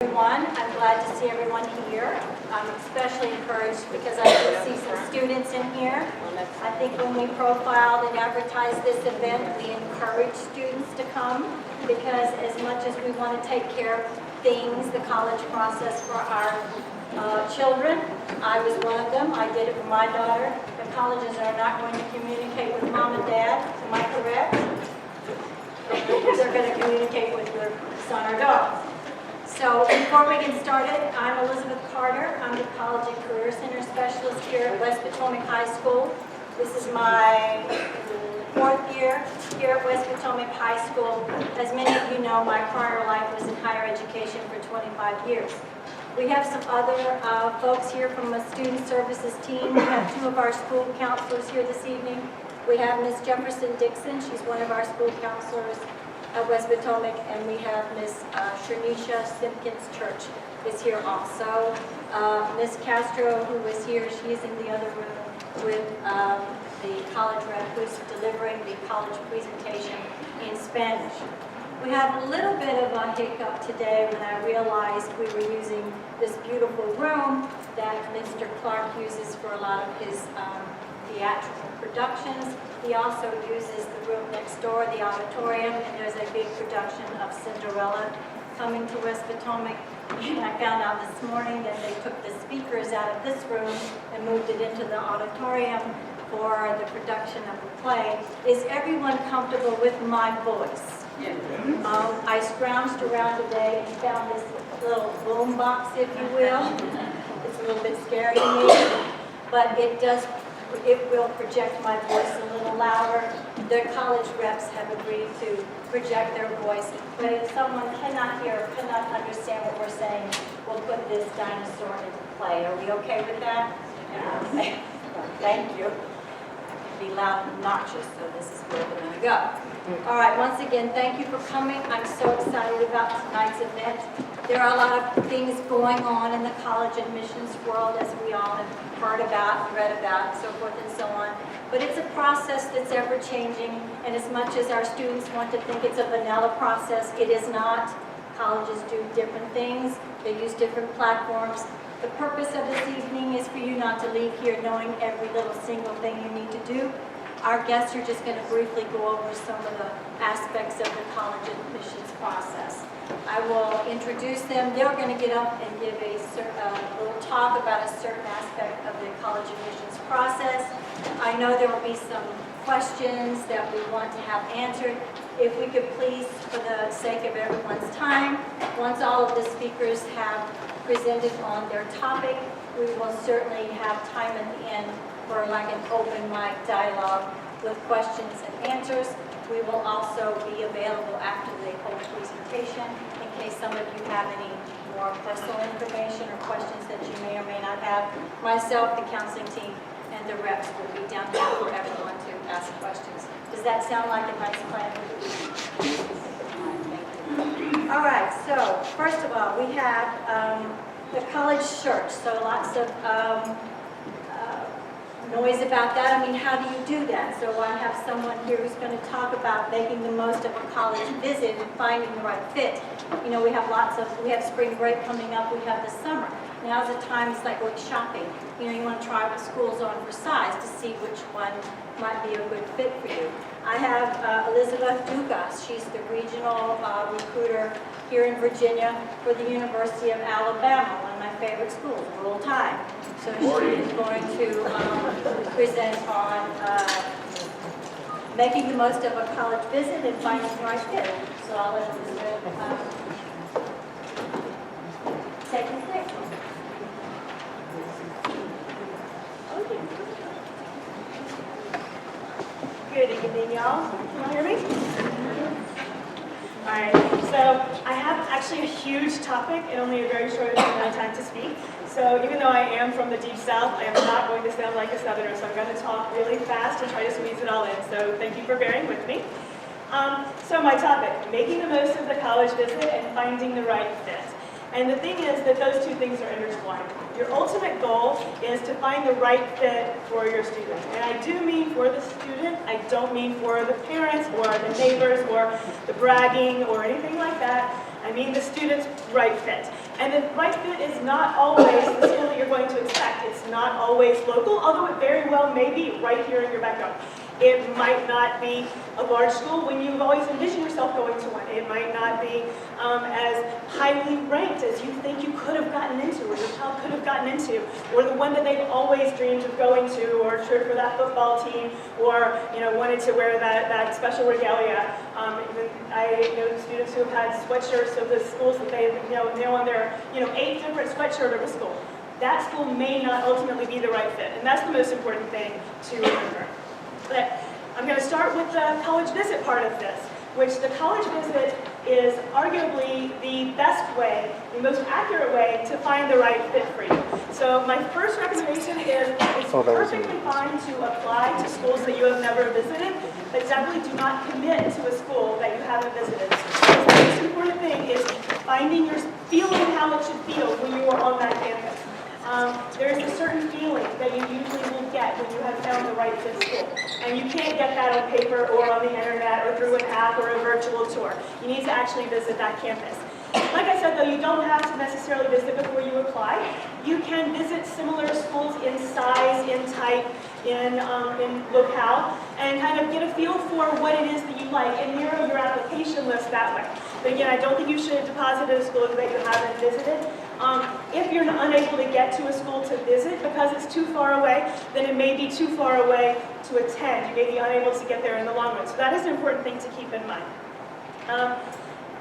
Everyone, I'm glad to see everyone here. I'm especially encouraged because I can see some students in here. I think when we profiled and advertised this event, we encourage students to come because as much as we want to take care of things, the college process for our children, I was one of them. I did it for my daughter. The colleges are not going to communicate with mom and dad. Am I correct? They're going to communicate with your son or daughter. So before we get started, I'm Elizabeth Carter. I'm the College and Career Center Specialist here at West Potomac High School. This is my fourth year here at West Potomac High School. As many of you know, my prior life was in higher education for 25 years. We have some other folks here from the Student Services team. We have two of our school counselors here this evening. We have Ms. Jefferson Dixon. She's one of our school counselors at West Potomac, and we have Ms. Shernisha Simpkins Church is here also. Ms. Castro, who is here, she's in the other room with the college rep who's delivering the college presentation in Spanish. We had a little bit of a hiccup today when I realized we were using this beautiful room that Mr. Clark uses for a lot of his theatrical productions. He also uses the room next door, the auditorium, and there's a big production of Cinderella coming to West Potomac. And I found out this morning that they took the speakers out of this room and moved it into the auditorium for the production of the play. Is everyone comfortable with my voice? Yes. I scrounged around today and found this little boom box, if you will. It's a little bit scary to me, but it will project my voice a little louder. The college reps have agreed to project their voice, but if someone cannot hear or cannot understand what we're saying, we'll put this dinosaur into play. Are we okay with that? Yeah. Thank you. I can be loud and obnoxious, so this is where we're going to go. All right, once again, thank you for coming. I'm so excited about tonight's event. There are a lot of things going on in the college admissions world, as we all have heard about, read about, so forth and so on. But it's a process that's ever-changing, and as much as our students want to think it's a vanilla process, it is not. Colleges do different things. They use different platforms. The purpose of this evening is for you not to leave here knowing every little single thing you need to do. Our guests are just going to briefly go over some of the aspects of the college admissions process. I will introduce them. They're going to get up and give a little talk about a certain aspect of the college admissions process. I know there will be some questions that we want to have answered. If we could please, for the sake of everyone's time, once all of the speakers have presented on their topic, we will certainly have time at the end for like an open mic dialogue with questions and answers. We will also be available after the whole presentation in case some of you have any more personal information or questions that you may or may not have. Myself, the counseling team, and the reps will be down there for everyone to ask questions. Does that sound like a nice plan? All right, so first of all, we have the college search. So lots of noise about that. I mean, how do you do that? So I have someone here who's going to talk about making the most of a college visit and finding the right fit. You know, we have spring break coming up, we have the summer. Now's the time, it's like going shopping. You know, you want to try what schools on for size to see which one might be a good fit for you. I have Elizabeth Dugas. She's the regional recruiter here in Virginia for the University of Alabama, one of my favorite schools, Roll Tide. So she is going to present on making the most of a college visit and finding the right fit. So I'll let Elizabeth take the thing. Good evening, y'all. Can y'all hear me? All right, so I have actually a huge topic and only a very short amount of time to speak. So even though I am from the deep south, I am not going to sound like a southerner, so I'm going to talk really fast and try to squeeze it all in. So thank you for bearing with me. So my topic, making the most of the college visit and finding the right fit. And the thing is that those two things are intertwined. Your ultimate goal is to find the right fit for your student. And I do mean for the student, I don't mean for the parents or the neighbors or the bragging or anything like that. I mean the student's right fit. And the right fit is not always the school that you're going to expect. It's not always local, although it very well may be right here in your backyard. It might not be a large school when you've always envisioned yourself going to one. It might not be as highly ranked as you think you could have gotten into, or your child could have gotten into, or the one that they've always dreamed of going to, or cheered for that football team, or wanted to wear that special regalia. Even I know students who have had sweatshirts of the schools that they know on their 8 different sweatshirt of a school. That school may not ultimately be the right fit, and that's the most important thing to remember. But I'm going to start with the college visit part of this, which the college visit is arguably the best way, the most accurate way to find the right fit for you. So my first recommendation is it's perfectly fine to apply to schools that you have never visited, but definitely do not commit to a school that you haven't visited. Because the most important thing is feeling how it should feel when you are on that campus. There is a certain feeling that you usually will get when you have found the right fit school. And you can't get that on paper or on the internet or through an app or a virtual tour. You need to actually visit that campus. Like I said, though, you don't have to necessarily visit before you apply. You can visit similar schools in size, in type, in locale, and kind of get a feel for what it is that you like and narrow your application list that way. But again, I don't think you should deposit at a school that you haven't visited. If you're unable to get to a school to visit because it's too far away, then it may be too far away to attend. You may be unable to get there in the long run. So that is an important thing to keep in mind.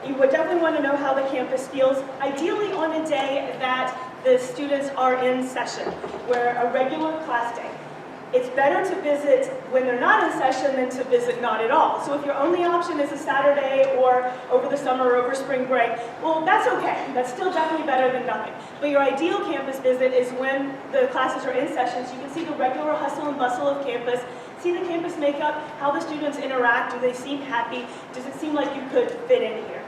You would definitely want to know how the campus feels, ideally on a day that the students are in session, where a regular class day. It's better to visit when they're not in session than to visit not at all. So if your only option is a Saturday or over the summer or over spring break, well, that's okay. That's still definitely better than nothing. But your ideal campus visit is when the classes are in session, so you can see the regular hustle and bustle of campus, see the campus makeup, how the students interact, do they seem happy, does it seem like you could fit in here?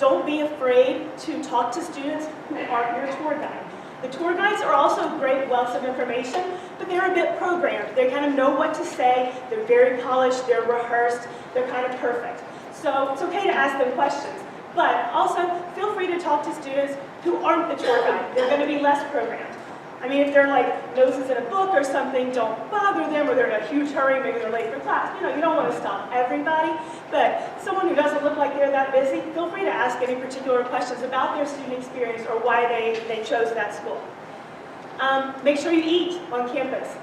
Don't be afraid to talk to students who aren't your tour guide. The tour guides are also great wealths of information, but they're a bit programmed. They kind of know what to say, they're very polished, they're rehearsed, they're kind of perfect. So it's okay to ask them questions, but also feel free to talk to students who aren't the tour guide. They're going to be less programmed. I mean, if they're like noses in a book or something, don't bother them, or they're in a huge hurry, maybe they're late for class. You don't want to stop everybody, but someone who doesn't look like they're that busy, feel free to ask any particular questions about their student experience or why they chose that school. Make sure you eat on campus.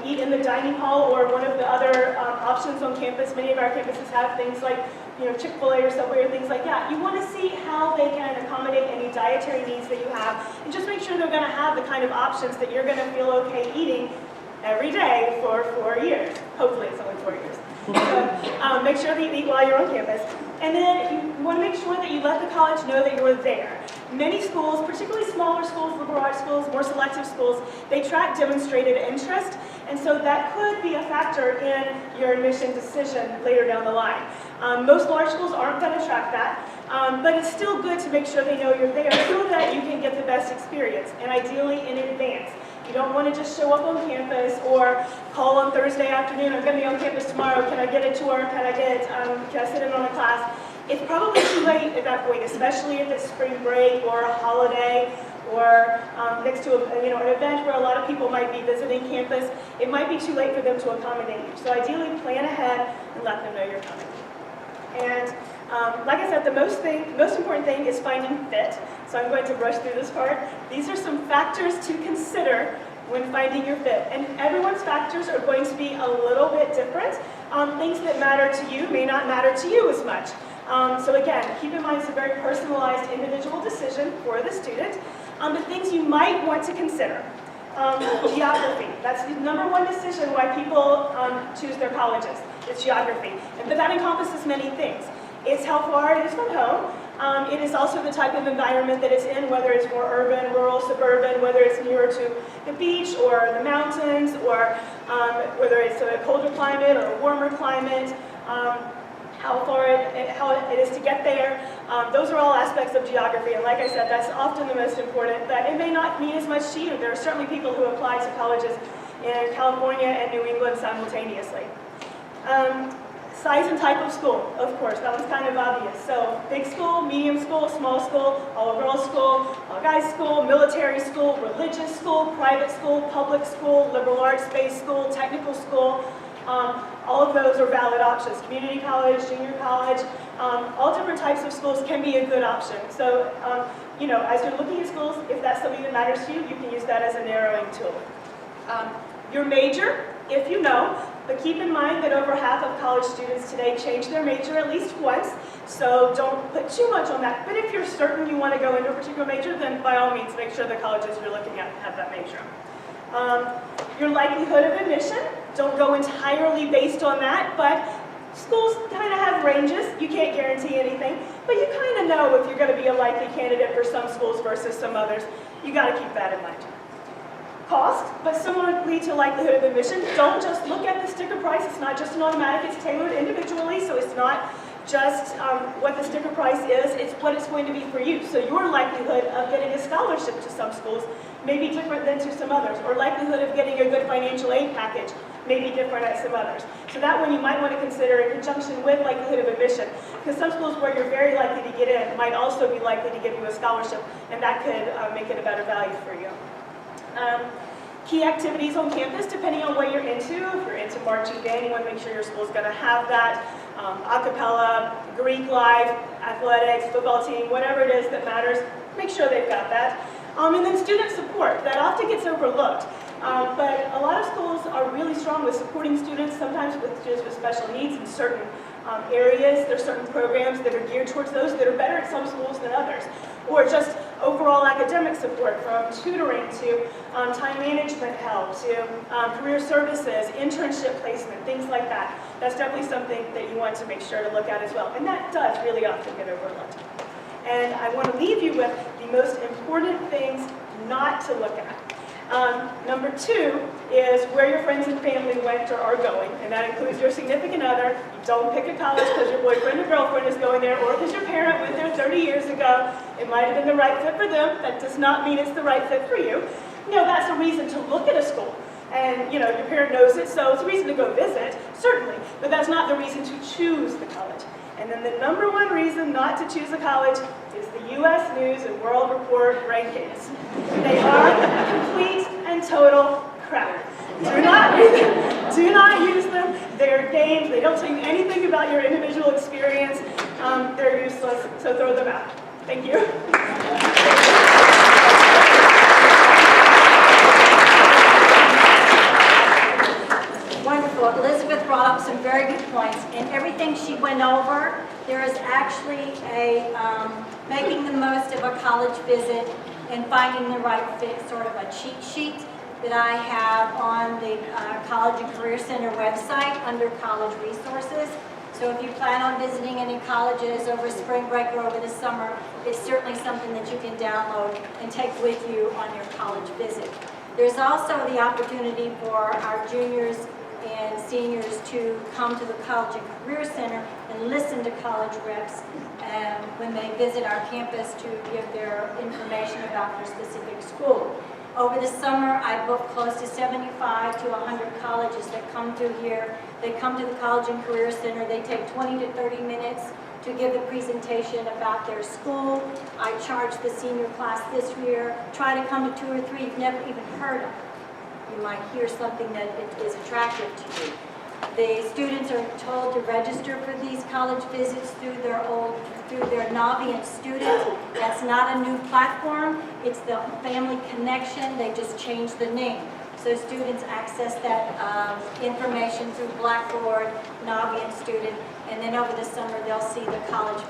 Eat in the dining hall or one of the other options on campus. Many of our campuses have things like Chick-fil-A or Subway or things like that. You want to see how they can accommodate any dietary needs that you have, and just make sure they're going to have the kind of options that you're going to feel okay eating every day for 4 years. Hopefully it's only 4 years. So, make sure that you eat while you're on campus. And then you want to make sure that you let the college know that you're there. Many schools, particularly smaller schools, liberal arts schools, more selective schools, they track demonstrated interest, and so that could be a factor in your admission decision later down the line. Most large schools aren't going to track that, but it's still good to make sure they know you're there so that you can get the best experience, and ideally in advance. You don't want to just show up on campus or call on Thursday afternoon, I'm going to be on campus tomorrow, can I get a tour, can I sit in on a class? It's probably too late at that point, especially if it's spring break or a holiday or next to an event where a lot of people might be visiting campus. It might be too late for them to accommodate you. So ideally plan ahead and let them know you're coming. And like I said, the most important thing is finding fit. So I'm going to brush through this part. These are some factors to consider when finding your fit. And everyone's factors are going to be a little bit different. Things that matter to you may not matter to you as much. So again, keep in mind it's a very personalized individual decision for the student. The things you might want to consider. Geography. That's the #1 decision why people choose their colleges. It's geography. But that encompasses many things. It's how far it is from home. It is also the type of environment that it's in, whether it's more urban, rural, suburban, whether it's nearer to the beach or the mountains, or whether it's a colder climate or a warmer climate, how it is to get there. Those are all aspects of geography, and like I said, that's often the most important, but it may not mean as much to you. There are certainly people who apply to colleges in California and New England simultaneously. Size and type of school, of course, that was kind of obvious. So big school, medium school, small school, all-girls school, all-guys school, military school, religious school, private school, public school, liberal arts-based school, technical school. All of those are valid options. Community college, junior college, all different types of schools can be a good option. So, you know, as you're looking at schools, if that's something that matters to you, you can use that as a narrowing tool. Your major, if you know, but keep in mind that over half of college students today change their major at least once, so don't put too much on that. But if you're certain you want to go into a particular major, then by all means make sure the colleges you're looking at have that major. Your likelihood of admission, don't go entirely based on that, but schools kind of have ranges. You can't guarantee anything, but you kind of know if you're going to be a likely candidate for some schools versus some others. You got to keep that in mind. Cost, but similarly to likelihood of admission, don't just look at the sticker price. It's not just an automatic, it's tailored individually, so it's not just what the sticker price is, it's what it's going to be for you. So your likelihood of getting a scholarship to some schools may be different than to some others, or likelihood of getting a good financial aid package may be different at some others. So that one you might want to consider in conjunction with likelihood of admission, because some schools where you're very likely to get in might also be likely to give you a scholarship, and that could make it a better value for you. Key activities on campus, depending on what you're into. If you're into marching band, you want to make sure your school's going to have that. A cappella, Greek life, athletics, football team, whatever it is that matters, make sure they've got that. And then student support, that often gets overlooked. But a lot of schools are really strong with supporting students, sometimes with students with special needs in certain areas. There's certain programs that are geared towards those that are better at some schools than others. Or just overall academic support, from tutoring to time management help to career services, internship placement, things like that. That's definitely something that you want to make sure to look at as well. And that does really often get overlooked. And I want to leave you with the most important things not to look at. Number 2 is where your friends and family went or are going, and that includes your significant other. You don't pick a college because your boyfriend or girlfriend is going there, or because your parent went there 30 years ago. It might have been the right fit for them. That does not mean it's the right fit for you. You know, that's a reason to look at a school. And, you know, your parent knows it, so it's a reason to go visit, certainly. But that's not the reason to choose the college. And then the number 1 reason not to choose a college is the U.S. News and World Report rankings. They are complete and total crap. Do not read them. Do not use them. They're games. They don't tell you anything about your individual experience. They're useless, so throw them out. Thank you. Wonderful. Elizabeth brought up some very good points. In everything she went over, there is actually a making the most of a college visit and finding the right fit, sort of a cheat sheet that I have on the College and Career Center website under College Resources. So if you plan on visiting any colleges over spring break or over the summer, it's certainly something that you can download and take with you on your college visit. There's also the opportunity for our juniors and seniors to come to the College and Career Center and listen to college reps when they visit our campus to give their information about their specific school. Over the summer, I booked close to 75 to 100 colleges that come through here. They come to the College and Career Center. They take 20 to 30 minutes to give a presentation about their school. I charge the senior class this year. Try to come to 2 or 3 you've never even heard of. You might hear something that is attractive to you. The students are told to register for these college visits through their Navient student. That's not a new platform. It's the Family Connection. They just changed the name. So students access that information through Blackboard, Navient student, and then over the summer they'll see the college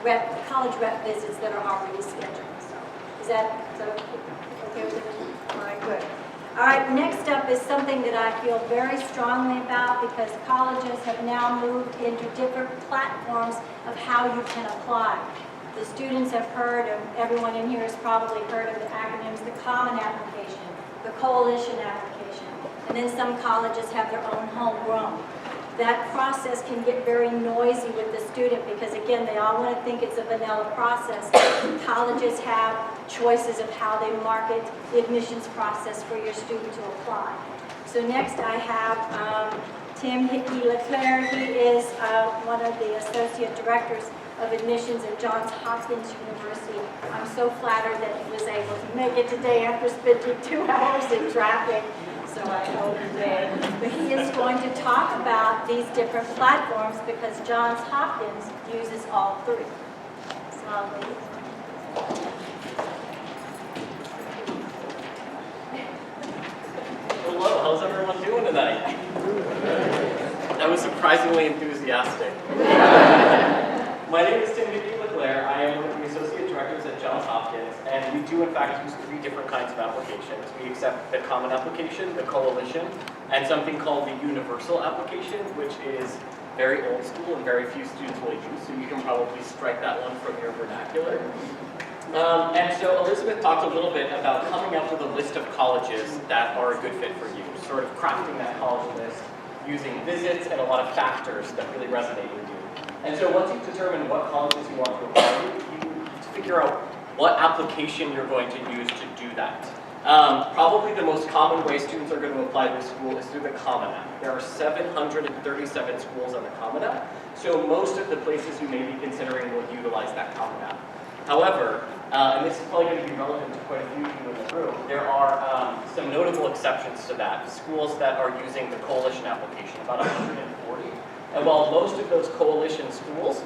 rep visits that are already scheduled. So is that okay with everyone? All right, good. All right, next up is something that I feel very strongly about because colleges have now moved into different platforms of how you can apply. The students have heard, and everyone in here has probably heard of the acronyms, the Common Application, the Coalition Application, and then some colleges have their own homegrown. That process can get very noisy with the student because, again, they all want to think it's a vanilla process. Colleges have choices of how they market the admissions process for your student to apply. So next I have Tim Hickey Leclerc. He is one of the associate directors of admissions at Johns Hopkins University. I'm so flattered that he was able to make it today after spending 2 hours in traffic, so I hope he did. But he is going to talk about these different platforms because Johns Hopkins uses all 3. So I'll leave. Hello, how's everyone doing tonight? That was surprisingly enthusiastic. My name is Tim Hickey Leclerc. I am one of the associate directors at Johns Hopkins, and we do in fact use 3 different kinds of applications. We accept the common application, the coalition, and something called the universal application, which is very old school and very few students will use, so you can probably strike that one from your vernacular. And so Elizabeth talked a little bit about coming up with a list of colleges that are a good fit for you, sort of crafting that college list using visits and a lot of factors that really resonate with you. And so once you've determined what colleges you want to apply to, you need to figure out what application you're going to use to do that. Probably the most common way students are going to apply to a school is through the Common App. There are 737 schools on the Common App, so most of the places you may be considering will utilize that Common App. However, and this is probably going to be relevant to quite a few of you in the room, there are some notable exceptions to that. Schools that are using the coalition application, about 140. And while most of those coalition schools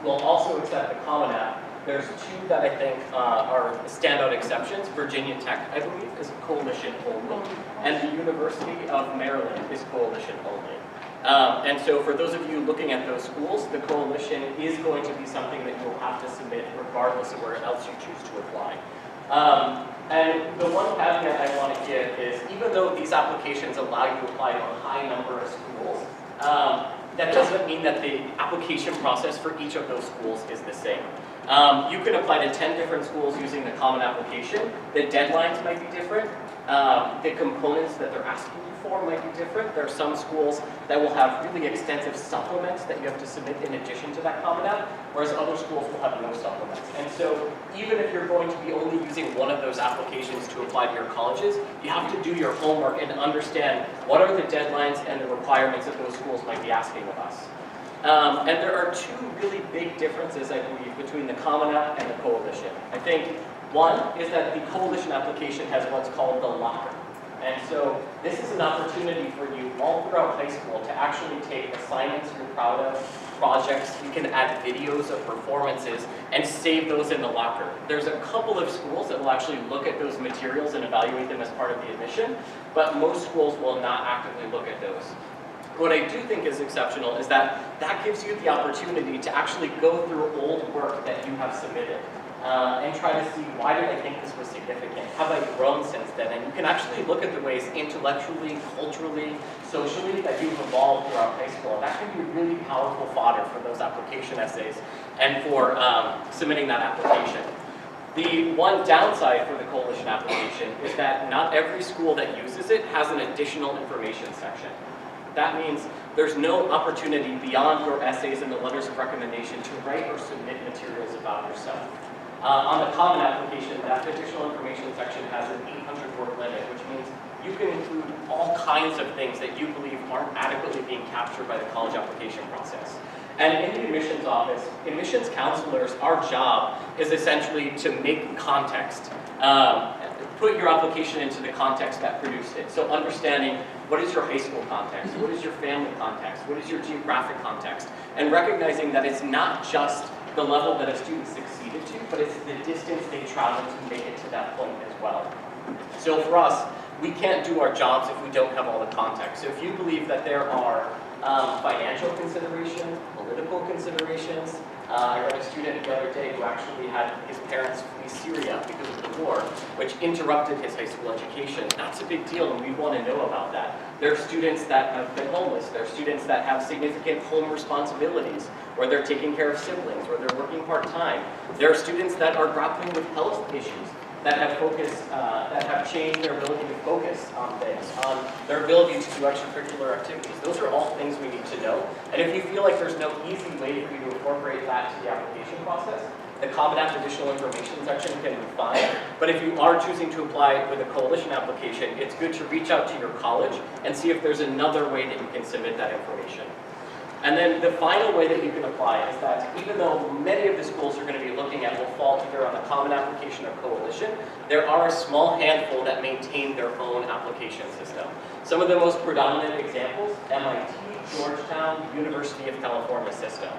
will also accept the Common App, there's 2 that I think are standout exceptions. Virginia Tech, I believe, is coalition only, and the University of Maryland is coalition only. And so for those of you looking at those schools, the coalition is going to be something that you'll have to submit regardless of where else you choose to apply. And the one caveat I want to give is, even though these applications allow you to apply to a high number of schools, that doesn't mean that the application process for each of those schools is the same. You can apply to 10 different schools using the common application. The deadlines might be different. The components that they're asking you for might be different. There are some schools that will have really extensive supplements that you have to submit in addition to that Common App, whereas other schools will have no supplements. And so even if you're going to be only using one of those applications to apply to your colleges, you have to do your homework and understand what are the deadlines and the requirements that those schools might be asking of us. And there are 2 really big differences, I believe, between the Common App and the Coalition. I think one is that the Coalition application has what's called the locker. And so this is an opportunity for you all throughout high school to actually take assignments you're proud of, projects, you can add videos of performances, and save those in the locker. There's a couple of schools that will actually look at those materials and evaluate them as part of the admission, but most schools will not actively look at those. What I do think is exceptional is that that gives you the opportunity to actually go through old work that you have submitted and try to see, why did I think this was significant? Have I grown since then? And you can actually look at the ways intellectually, culturally, socially that you've evolved throughout high school. And that can be really powerful fodder for those application essays and for submitting that application. The one downside for the Coalition application is that not every school that uses it has an additional information section. That means there's no opportunity beyond your essays and the letters of recommendation to write or submit materials about yourself. On the Common application, that additional information section has an 800-word limit, which means you can include all kinds of things that you believe aren't adequately being captured by the college application process. And in the admissions office, admissions counselors, our job is essentially to make context, put your application into the context that produced it. So understanding what is your high school context, what is your family context, what is your geographic context, and recognizing that it's not just the level that a student succeeded to, but it's the distance they traveled to make it to that point as well. So for us, we can't do our jobs if we don't have all the context. So if you believe that there are financial considerations, political considerations. I read a student the other day who actually had his parents flee Syria because of the war, which interrupted his high school education. That's a big deal, and we want to know about that. There are students that have been homeless. There are students that have significant home responsibilities, where they're taking care of siblings, where they're working part-time. There are students that are grappling with health issues, that have changed their ability to focus on things, on their ability to do extracurricular activities. Those are all things we need to know. And if you feel like there's no easy way for you to incorporate that to the application process, the Common App additional information section can be fine. But if you are choosing to apply with a coalition application, it's good to reach out to your college and see if there's another way that you can submit that information. And then the final way that you can apply is that even though many of the schools you're going to be looking at will fall either on a common application or coalition, there are a small handful that maintain their own application system. Some of the most predominant examples, MIT, Georgetown, University of California system.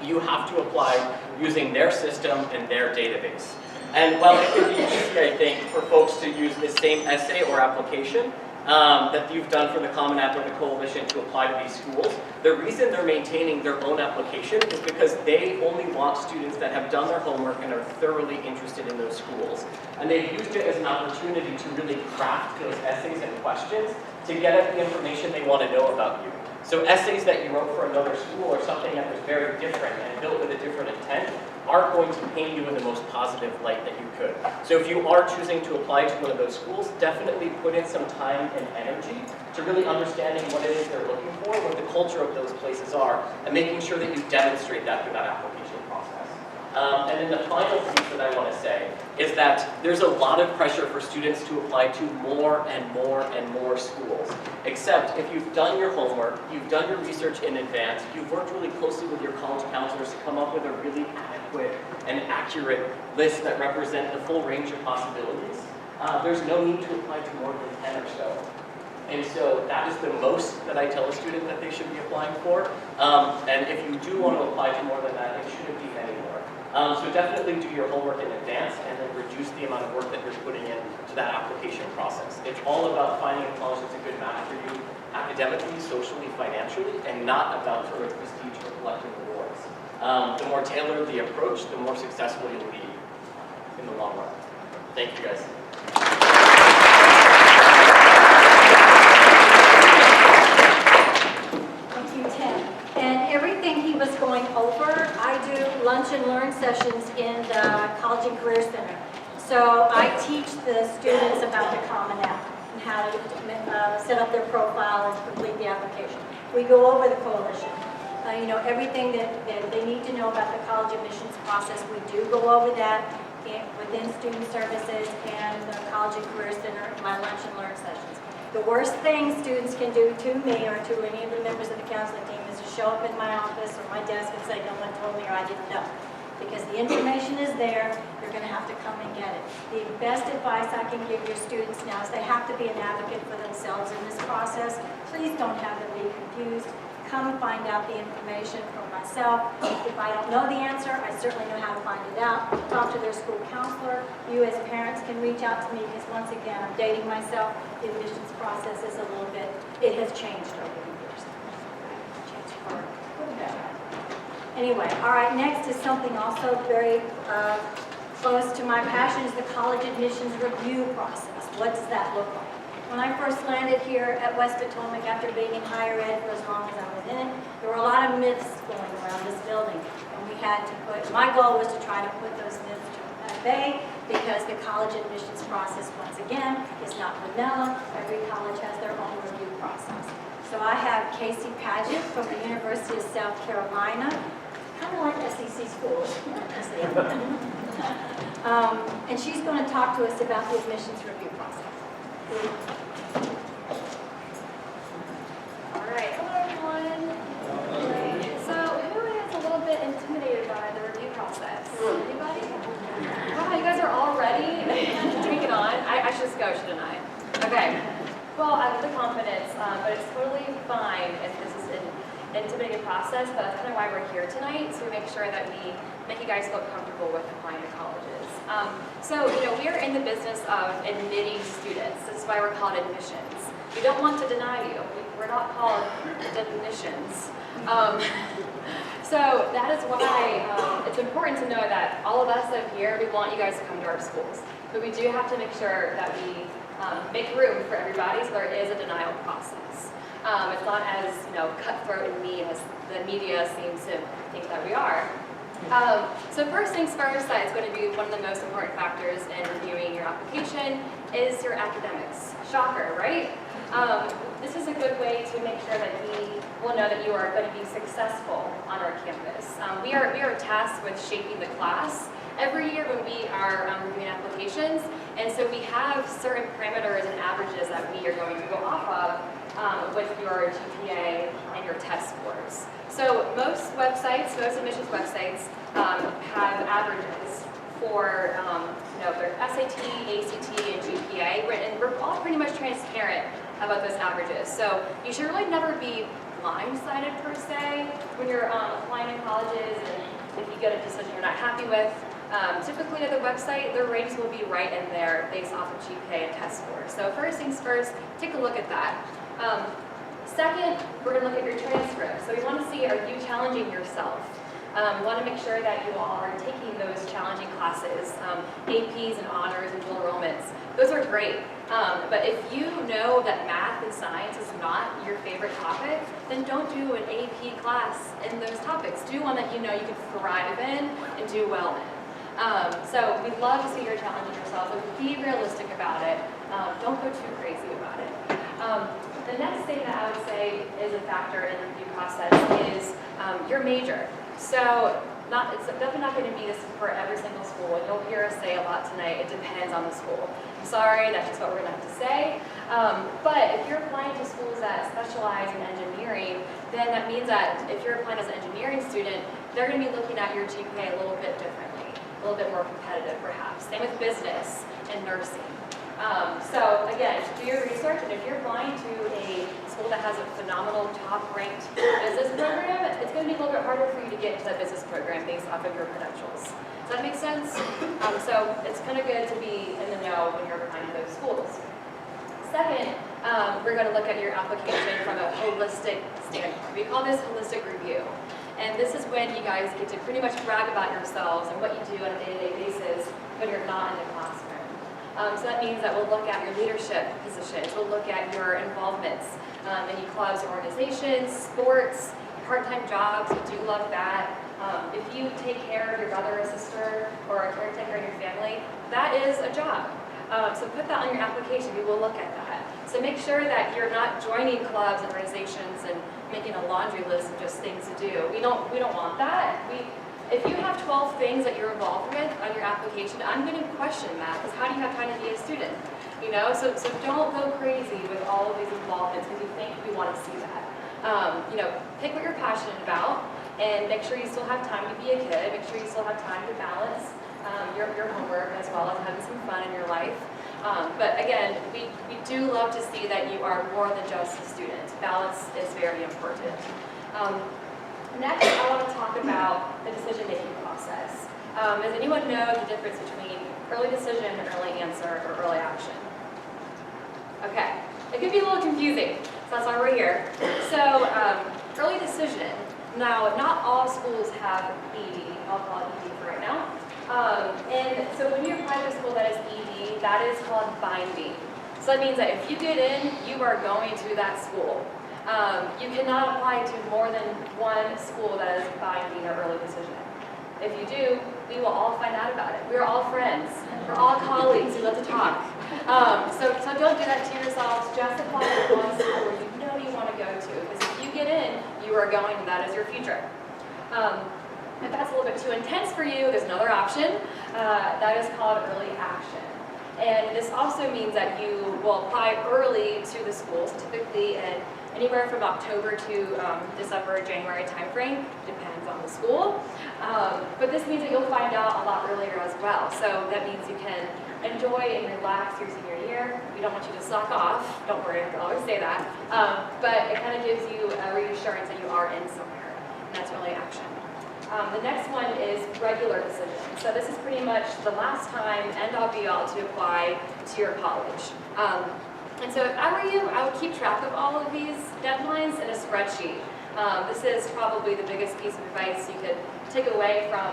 You have to apply using their system and their database. And while it could be easy, I think, for folks to use the same essay or application, that you've done for the Common App or the Coalition to apply to these schools, the reason they're maintaining their own application is because they only want students that have done their homework and are thoroughly interested in those schools. And they've used it as an opportunity to really craft those essays and questions to get at the information they want to know about you. So essays that you wrote for another school or something that was very different and built with a different intent are going to paint you in the most positive light that you could. So if you are choosing to apply to one of those schools, definitely put in some time and energy to really understanding what it is they're looking for, what the culture of those places are, and making sure that you demonstrate that through that application process. And then the final piece that I want to say is that there's a lot of pressure for students to apply to more and more and more schools. Except if you've done your homework, you've done your research in advance, you've worked really closely with your college counselors to come up with a really adequate and accurate list that represent the full range of possibilities, there's no need to apply to more than 10 or so. And so that is the most that I tell a student that they should be applying for. And if you do want to apply to more than that, it shouldn't be any more. So definitely do your homework in advance and then reduce the amount of work that you're putting in to that application process. It's all about finding a college that's a good match for you academically, socially, financially, and not about sort of prestige or collecting awards. The more tailored the approach, the more successful you'll be in the long run. Thank you guys. Going over, I do lunch and learn sessions in the College and Career Center. So I teach the students about the Common App and how to set up their profile and complete the application. We go over the coalition. Everything that they need to know about the college admissions process, we do go over that within student services and the College and Career Center in my lunch and learn sessions. The worst thing students can do to me or to any of the members of the counseling team is to show up in my office or my desk and say, no one told me or I didn't know. Because the information is there, you're going to have to come and get it. The best advice I can give your students now is they have to be an advocate for themselves in this process. Please don't have them be confused. Come find out the information for myself. If I don't know the answer, I certainly know how to find it out. Talk to their school counselor. You as parents can reach out to me because once again, I'm dating myself. The admissions process is a little bit, it has changed over the years. Changed for the better. Anyway, all right, next is something also very close to my passion is the college admissions review process. What does that look like? When I first landed here at West Potomac after being in higher ed for as long as I was in it, there were a lot of myths going around this building. And we had to my goal was to try to put those myths at bay because the college admissions process, once again, is not vanilla. Every college has their own review process. So I have Casey Paget from the University of South Carolina, kind of like SEC schools. And she's going to talk to us about the admissions review process. All right, hello everyone. So who is a little bit intimidated by the review process? Anybody? Wow, you guys are all ready? Take it on. I should just go, shouldn't I? Okay. Well, I have the confidence, but it's totally fine if this is an intimidating process, but that's kind of why we're here tonight, so we make sure that we make you guys feel comfortable with applying to colleges. We are in the business of admitting students. This is why we're called admissions. We don't want to deny you. We're not called admissions. So that is why it's important to know that all of us up here, we want you guys to come to our schools. But we do have to make sure that we make room for everybody, so there is a denial process. It's not as cutthroat and mean as the media seems to think that we are. So first things first, that is going to be one of the most important factors in reviewing your application is your academics. Shocker, right? This is a good way to make sure that we will know that you are going to be successful on our campus. We are tasked with shaping the class every year when we are reviewing applications, and so we have certain parameters and averages that we are going to go off of with your GPA and your test scores. So most websites, most admissions websites have averages for their SAT, ACT, and GPA, and we're all pretty much transparent about those averages. So you should really never be blindsided per se when you're applying in colleges, and if you get a decision you're not happy with. Typically at the website, their ratings will be right in there based off of GPA and test scores. So first things first, take a look at that. Second, we're going to look at your transcript. So we want to see, are you challenging yourself? We want to make sure that you all are taking those challenging classes, APs and honors and dual enrollments. Those are great. But if you know that math and science is not your favorite topic, then don't do an AP class in those topics. Do one that you know you can thrive in and do well in. So we'd love to see you're challenging yourself, but be realistic about it. Don't go too crazy about it. The next thing that I would say is a factor in the review process is your major. So it's definitely not going to be this for every single school, and you'll hear us say a lot tonight, it depends on the school. I'm sorry, that's just what we're going to have to say. But if you're applying to schools that specialize in engineering, then that means that if you're applying as an engineering student, they're going to be looking at your GPA a little bit differently, a little bit more competitive perhaps. Same with business and nursing. So again, do your research, and if you're applying to a school that has a phenomenal top-ranked business program, it's going to be a little bit harder for you to get into that business program based off of your credentials. Does that make sense? So it's kind of good to be in the know when you're applying to those schools. Second, we're going to look at your application from a holistic standpoint. We call this holistic review. And this is when you guys get to pretty much brag about yourselves and what you do on a day-to-day basis when you're not in the classroom. So that means that we'll look at your leadership positions, we'll look at your involvements, any clubs or organizations, sports, part-time jobs, we do love that. If you take care of your brother or sister or a caretaker in your family, that is a job. So put that on your application, we will look at that. So make sure that you're not joining clubs and organizations and making a laundry list of just things to do. We don't want that. If you have 12 things that you're involved with on your application, I'm going to question that, because how do you have time to be a student? So don't go crazy with all of these involvements because you think we want to see that. Pick what you're passionate about, and make sure you still have time to be a kid. Make sure you still have time to balance your homework as well as having some fun in your life. But again, we do love to see that you are more than just a student. Balance is very important. Next, I want to talk about the decision-making process. Does anyone know the difference between early decision, early answer, or early action? Okay, it could be a little confusing, so that's why we're here. So, early decision. Now, not all schools have ED. I'll call it ED for right now. And so when you apply to a school that is ED, that is called binding. So that means that if you get in, you are going to that school. You cannot apply to more than one school that is binding or early decision. If you do, we will all find out about it. We're all friends. We're all colleagues. We love to talk. So don't do that to yourselves. Just apply to one school where you know you want to go to. Because if you get in, you are going, and that is your future. If that's a little bit too intense for you, there's another option. That is called early action. And this also means that you will apply early to the schools, typically in anywhere from October to December, January timeframe, depends on the school. But this means that you'll find out a lot earlier as well. So that means you can enjoy and relax your senior year. We don't want you to suck off. Don't worry, I always say that. But it kind of gives you a reassurance that you are in somewhere. And that's early action. The next one is regular decision. So this is pretty much the last time, end all be all, to apply to your college. And so if I were you, I would keep track of all of these deadlines in a spreadsheet. This is probably the biggest piece of advice you could take away from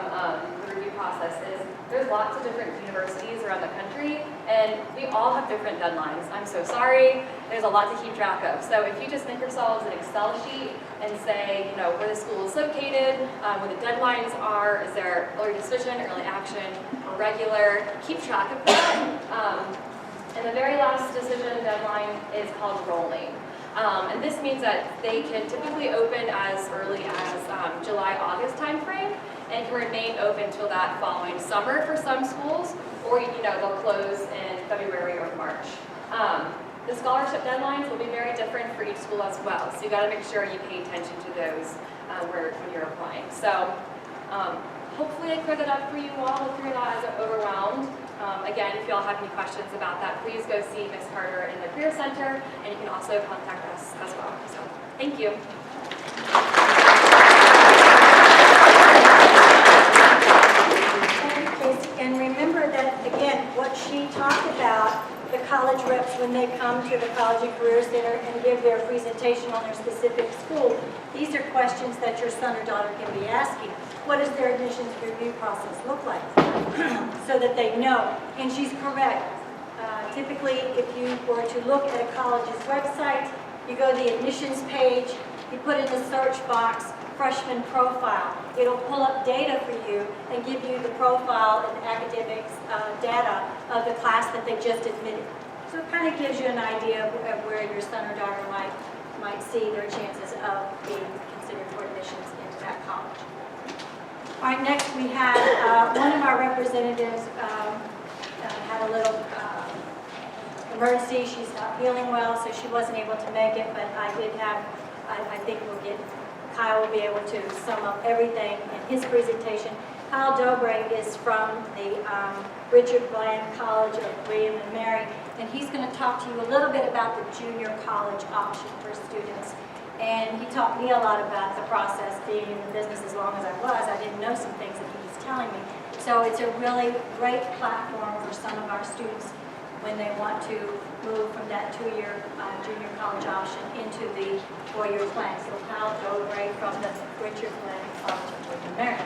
the review process is there's lots of different universities around the country, and And we all have different deadlines. I'm so sorry. There's a lot to keep track of. So if you just make yourselves an Excel sheet and say, where the school is located, where the deadlines are, is there early decision, early action, or regular, keep track of that. And the very last decision deadline is called rolling. And this means that they can typically open as early as July-August timeframe and can remain open till that following summer for some schools, or they'll close in February or March. The scholarship deadlines will be very different for each school as well, so you got to make sure you pay attention to those when you're applying. So hopefully I cleared that up for you all. Hopefully you're not as overwhelmed. Again, if you all have any questions about that, please go see Ms. Carter in the Career Center, and you can also contact us as well. So thank you. And remember that, again, what she talked about, the college reps, when they come to the College and Career Center and give their presentation on their specific school, these are questions that your son or daughter can be asking. What does their admissions review process look like? So that they know. And she's correct. Typically, if you were to look at a college's website, you go to the admissions page, you put in the search box, freshman profile. It'll pull up data for you and give you the profile and academics data of the class that they just admitted. So it kind of gives you an idea of where your son or daughter might see their chances of being considered for admissions into that college. All right, next we had one of our representatives had a little emergency. She's not feeling well, so she wasn't able to make it, but I think Kyle will be able to sum up everything in his presentation. Kyle Dobre is from the Richard Bland College of William and Mary, and he's going to talk to you a little bit about the junior college option for students. And he taught me a lot about the process, being in the business as long as I was. I didn't know some things that he was telling me. So it's a really great platform for some of our students when they want to move from that two-year junior college option into the four-year plan. So Kyle Dobre from the Richard Bland College of William and Mary.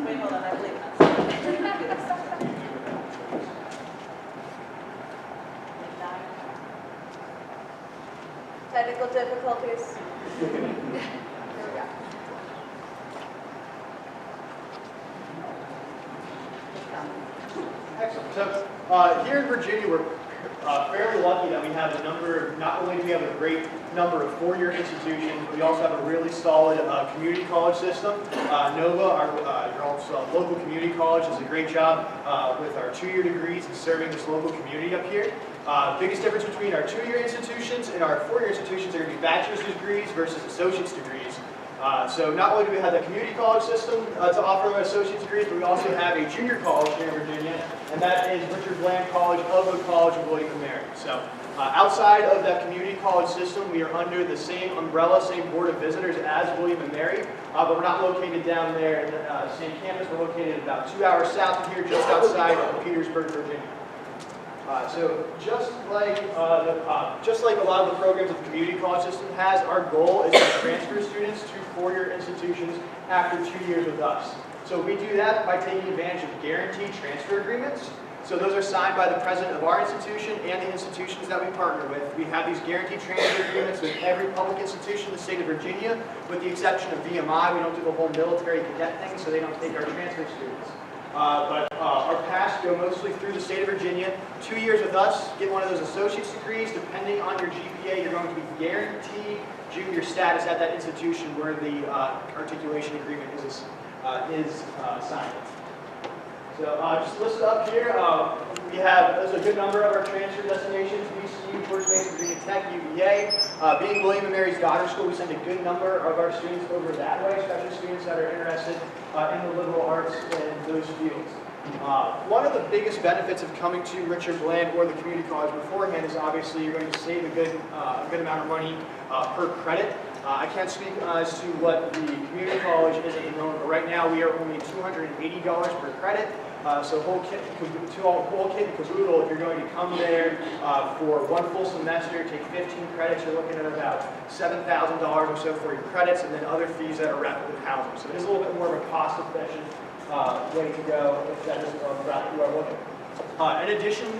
Wait, hold on, I believe that. Technical difficulties. Here we go. Excellent. So here in Virginia, we're fairly lucky that we have not only do we have a great number of four-year institutions, but we also have a really solid community college system. NOVA, our local community college, does a great job with our two-year degrees and serving this local community up here. Biggest difference between our two-year institutions and our four-year institutions are going to be bachelor's degrees versus associate's degrees. So not only do we have the community college system to offer our associate's degrees, but we also have a junior college here in Virginia, and that is Richard Bland College of the College of William and Mary. So outside of that community college system, we are under the same umbrella, same board of visitors as William and Mary, but we're not located down there in the same campus. We're located about 2 hours south of here, just outside of Petersburg, Virginia. So just like a lot of the programs that the community college system has, our goal is to transfer students to four-year institutions after 2 years with us. So we do that by taking advantage of guaranteed transfer agreements. So those are signed by the president of our institution and the institutions that we partner with. We have these guaranteed transfer agreements with every public institution in the state of Virginia, with the exception of VMI. We don't do the whole military cadet thing, so they don't take our transfer students. But our paths go mostly through the state of Virginia. 2 years with us, get one of those associate's degrees. Depending on your GPA, you're going to be guaranteed junior status at that institution where the articulation agreement is signed. So just listed up here, there's a good number of our transfer destinations: VCU, Georgia-based Virginia Tech, UVA. Being William and Mary's daughter school, we send a good number of our students over that way, especially students that are interested in the liberal arts and those fields. One of the biggest benefits of coming to Richard Bland or the community college beforehand is obviously you're going to save a good amount of money per credit. I can't speak as to what the community college is at the moment, but right now we are only $280 per credit. So whole kit and caboodle, if you're going to come there for one full semester, take 15 credits, you're looking at about $7,000 or so for your credits, and then other fees that are wrapped with housing. So it is a little bit more of a cost-efficient way to go if that is the route you are looking. In addition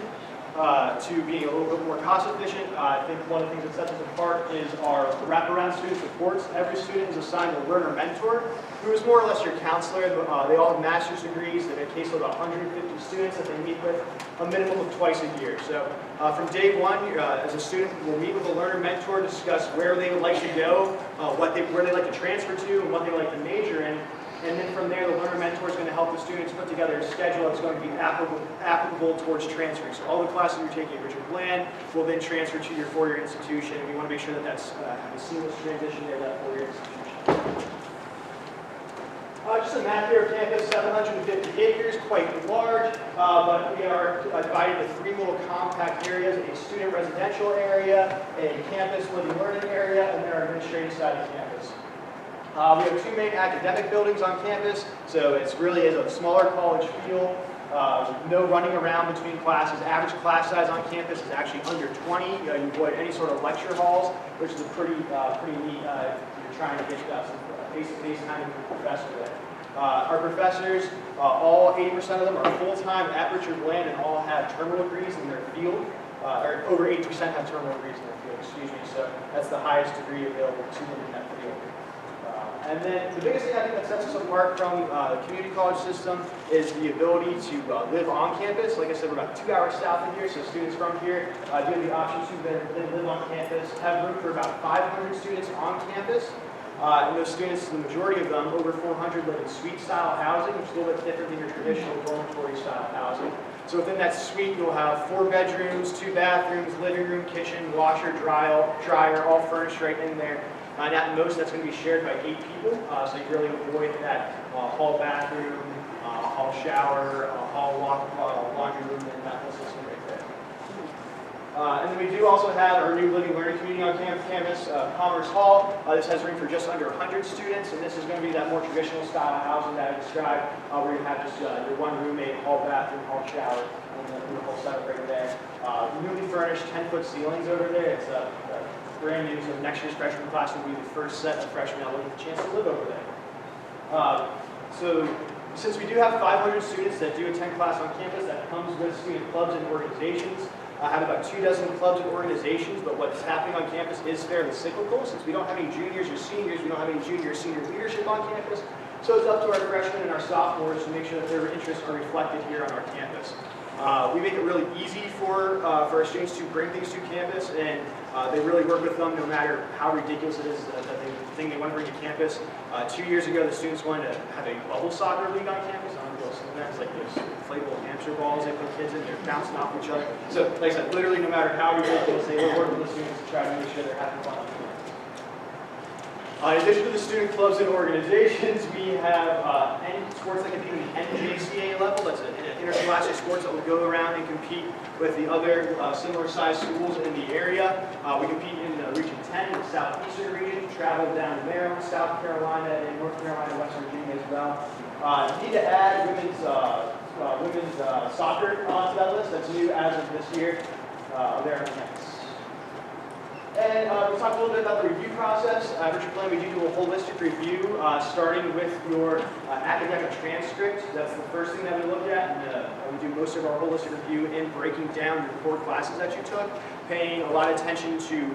to being a little bit more cost-efficient, I think one of the things that sets us apart is our wraparound student supports. Every student is assigned a learner mentor, who is more or less your counselor. They all have master's degrees. They have a caseload of 150 students that they meet with a minimum of twice a year. So from day one, as a student, we'll meet with a learner mentor, discuss where they would like to go, where they like to transfer to, and what they like to major in. And then from there, the learner mentor is going to help the students put together a schedule that's going to be applicable towards transferring. So all the classes you're taking at Richard Bland will then transfer to your four-year institution, and we want to make sure that that's a seamless transition there to that four-year institution. Just a map here of campus, 750 acres, quite large, but we are divided into three little compact areas: a student residential area, a campus living learning area, and then our administrative side of campus. We have two main academic buildings on campus, so it really is a smaller college feel. No running around between classes. Average class size on campus is actually under 20. You avoid any sort of lecture halls, which is a pretty neat if you're trying to get some face-to-face time with your professor there. Our professors, all 80% of them are full-time at Richard Bland and all have terminal degrees in their field. Or over 80% have terminal degrees in their field, excuse me. So that's the highest degree available to them in that field. And then the biggest thing I think that sets us apart from the community college system is the ability to live on campus. Like I said, we're about 2 hours south of here, so students from here do have the option to live on campus, have room for about 500 students on campus. And those students, the majority of them, over 400, live in suite-style housing, which is a little bit different than your traditional dormitory-style housing. So within that suite, you'll have 4 bedrooms, 2 bathrooms, living room, kitchen, washer, dryer, all furnished right in there. And at most, that's going to be shared by 8 people, so you really avoid that hall bathroom, hall shower, hall laundry room, and that whole system right there. And then we do also have our new living learning community on campus, Commerce Hall. This has room for just under 100 students, and this is going to be that more traditional style housing that I described, where you have just your one roommate, hall bathroom, hall shower, and the whole setup right there. Newly furnished 10-foot ceilings over there. It's brand new, so next year's freshman class will be the first set of freshmen that will get the chance to live over there. So since we do have 500 students that do attend class on campus, that comes with student clubs and organizations. I have about 24 clubs and organizations, but what's happening on campus is fairly cyclical. Since we don't have any juniors or seniors, we don't have any junior or senior leadership on campus, so it's up to our freshmen and our sophomores to make sure that their interests are reflected here on our campus. We make it really easy for our students to bring things to campus, and they really work with them no matter how ridiculous it is that they want to bring to campus. 2 years ago, the students wanted to have a bubble soccer league on campus. I don't know if you'll see that. It's like those inflatable hamster balls they put kids in, they're bouncing off each other. So, like I said, literally no matter how ridiculous, they will work with the students to try to make sure they're having fun on campus. In addition to the student clubs and organizations, we have sports that compete at the NJCA level. That's an interscholastic sports that will go around and compete with the other similar-sized schools in the area. We compete in Region 10, the Southeastern region, travel down to Maryland, South Carolina, and North Carolina, West Virginia as well. Need to add women's soccer to that list. That's new as of this year. There on campus. And we talked a little bit about the review process. At Richard Bland, we do a holistic review, starting with your academic transcript. That's the first thing that we look at. And we do most of our holistic review in breaking down your core classes that you took, paying a lot of attention to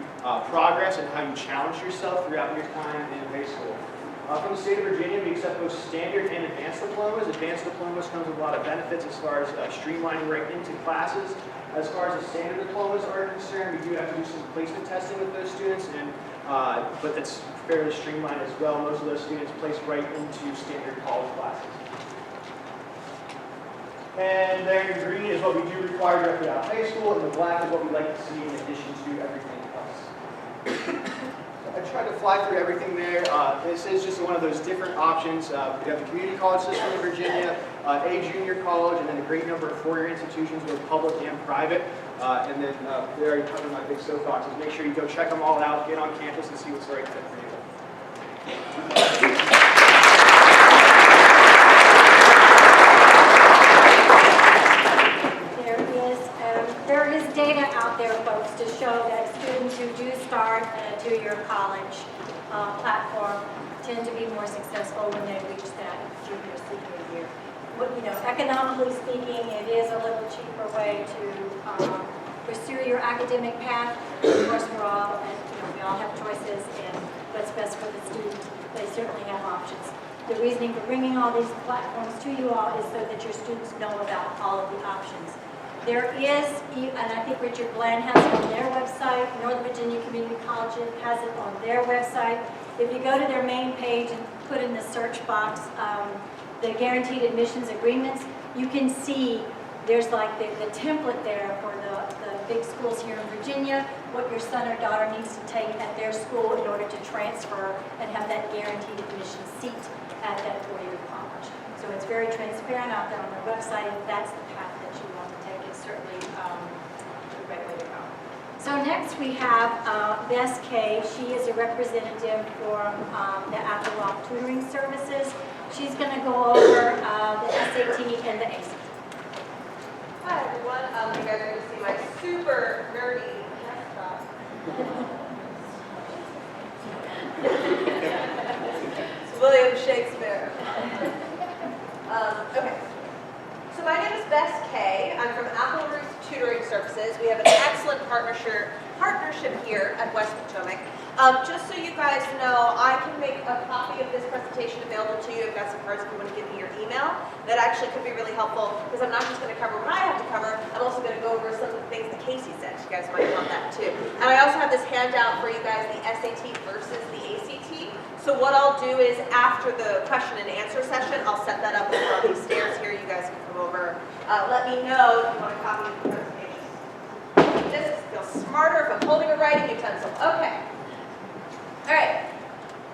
progress and how you challenge yourself throughout your time in high school. From the state of Virginia, we accept both standard and advanced diplomas. Advanced diplomas comes with a lot of benefits as far as streamlining right into classes. As far as the standard diplomas are concerned, we do have to do some placement testing with those students, but that's fairly streamlined as well. Most of those students place right into standard college classes. And there in green is what we do require directly out of high school, and the black is what we like to see in addition to everything else. I tried to fly through everything there. This is just one of those different options. We have the community college system in Virginia, a junior college, and then a great number of four-year institutions, both public and private. And then they already covered my big soapboxes. Make sure you go check them all out, get on campus, and see what's the right fit for you. folks to show that students who do start at a two-year college platform tend to be more successful when they reach that junior, senior year. But, you know, economically speaking, it is a little cheaper way to pursue your academic path. Of course, we all have choices, and what's best for the student, they certainly have options. The reasoning for bringing all these platforms to you all is so that your students know about all of the options. There is, and I think Richard Bland has it on their website, Northern Virginia Community College has it on their website. If you go to their main page and put in the search box the guaranteed admissions agreements, you can see there's like the template there for the big schools here in Virginia, what your son or daughter needs to take at their school in order to transfer and have that guaranteed admission seat at that four-year college. So it's very transparent out there on their website. If that's the path that you want to take, it's certainly the right way to go. So next we have Bess Kay. She is a representative for the Apple Tutoring Services. She's going to go over the SAT and the ACT. Hi everyone, you guys are going to see my super nerdy desktop. It's William Shakespeare. Okay, so my name is Bess Kay. I'm from Apple Tutoring Services. We have an excellent partnership here at West Potomac. Just so you guys know, I can make a copy of this presentation available to you. I've got some cards if you want to give me your email. That actually could be really helpful because I'm not just going to cover what I have to cover, I'm also going to go over some of the things that Casey said. You guys might want that too. And I also have this handout for you guys, the SAT versus the ACT. So what I'll do is after the question and answer session, I'll set that up over on these stairs here. You guys can come over. Let me know if you want a copy of the presentation. This feels smarter if I'm holding a writing utensil. Okay. All right,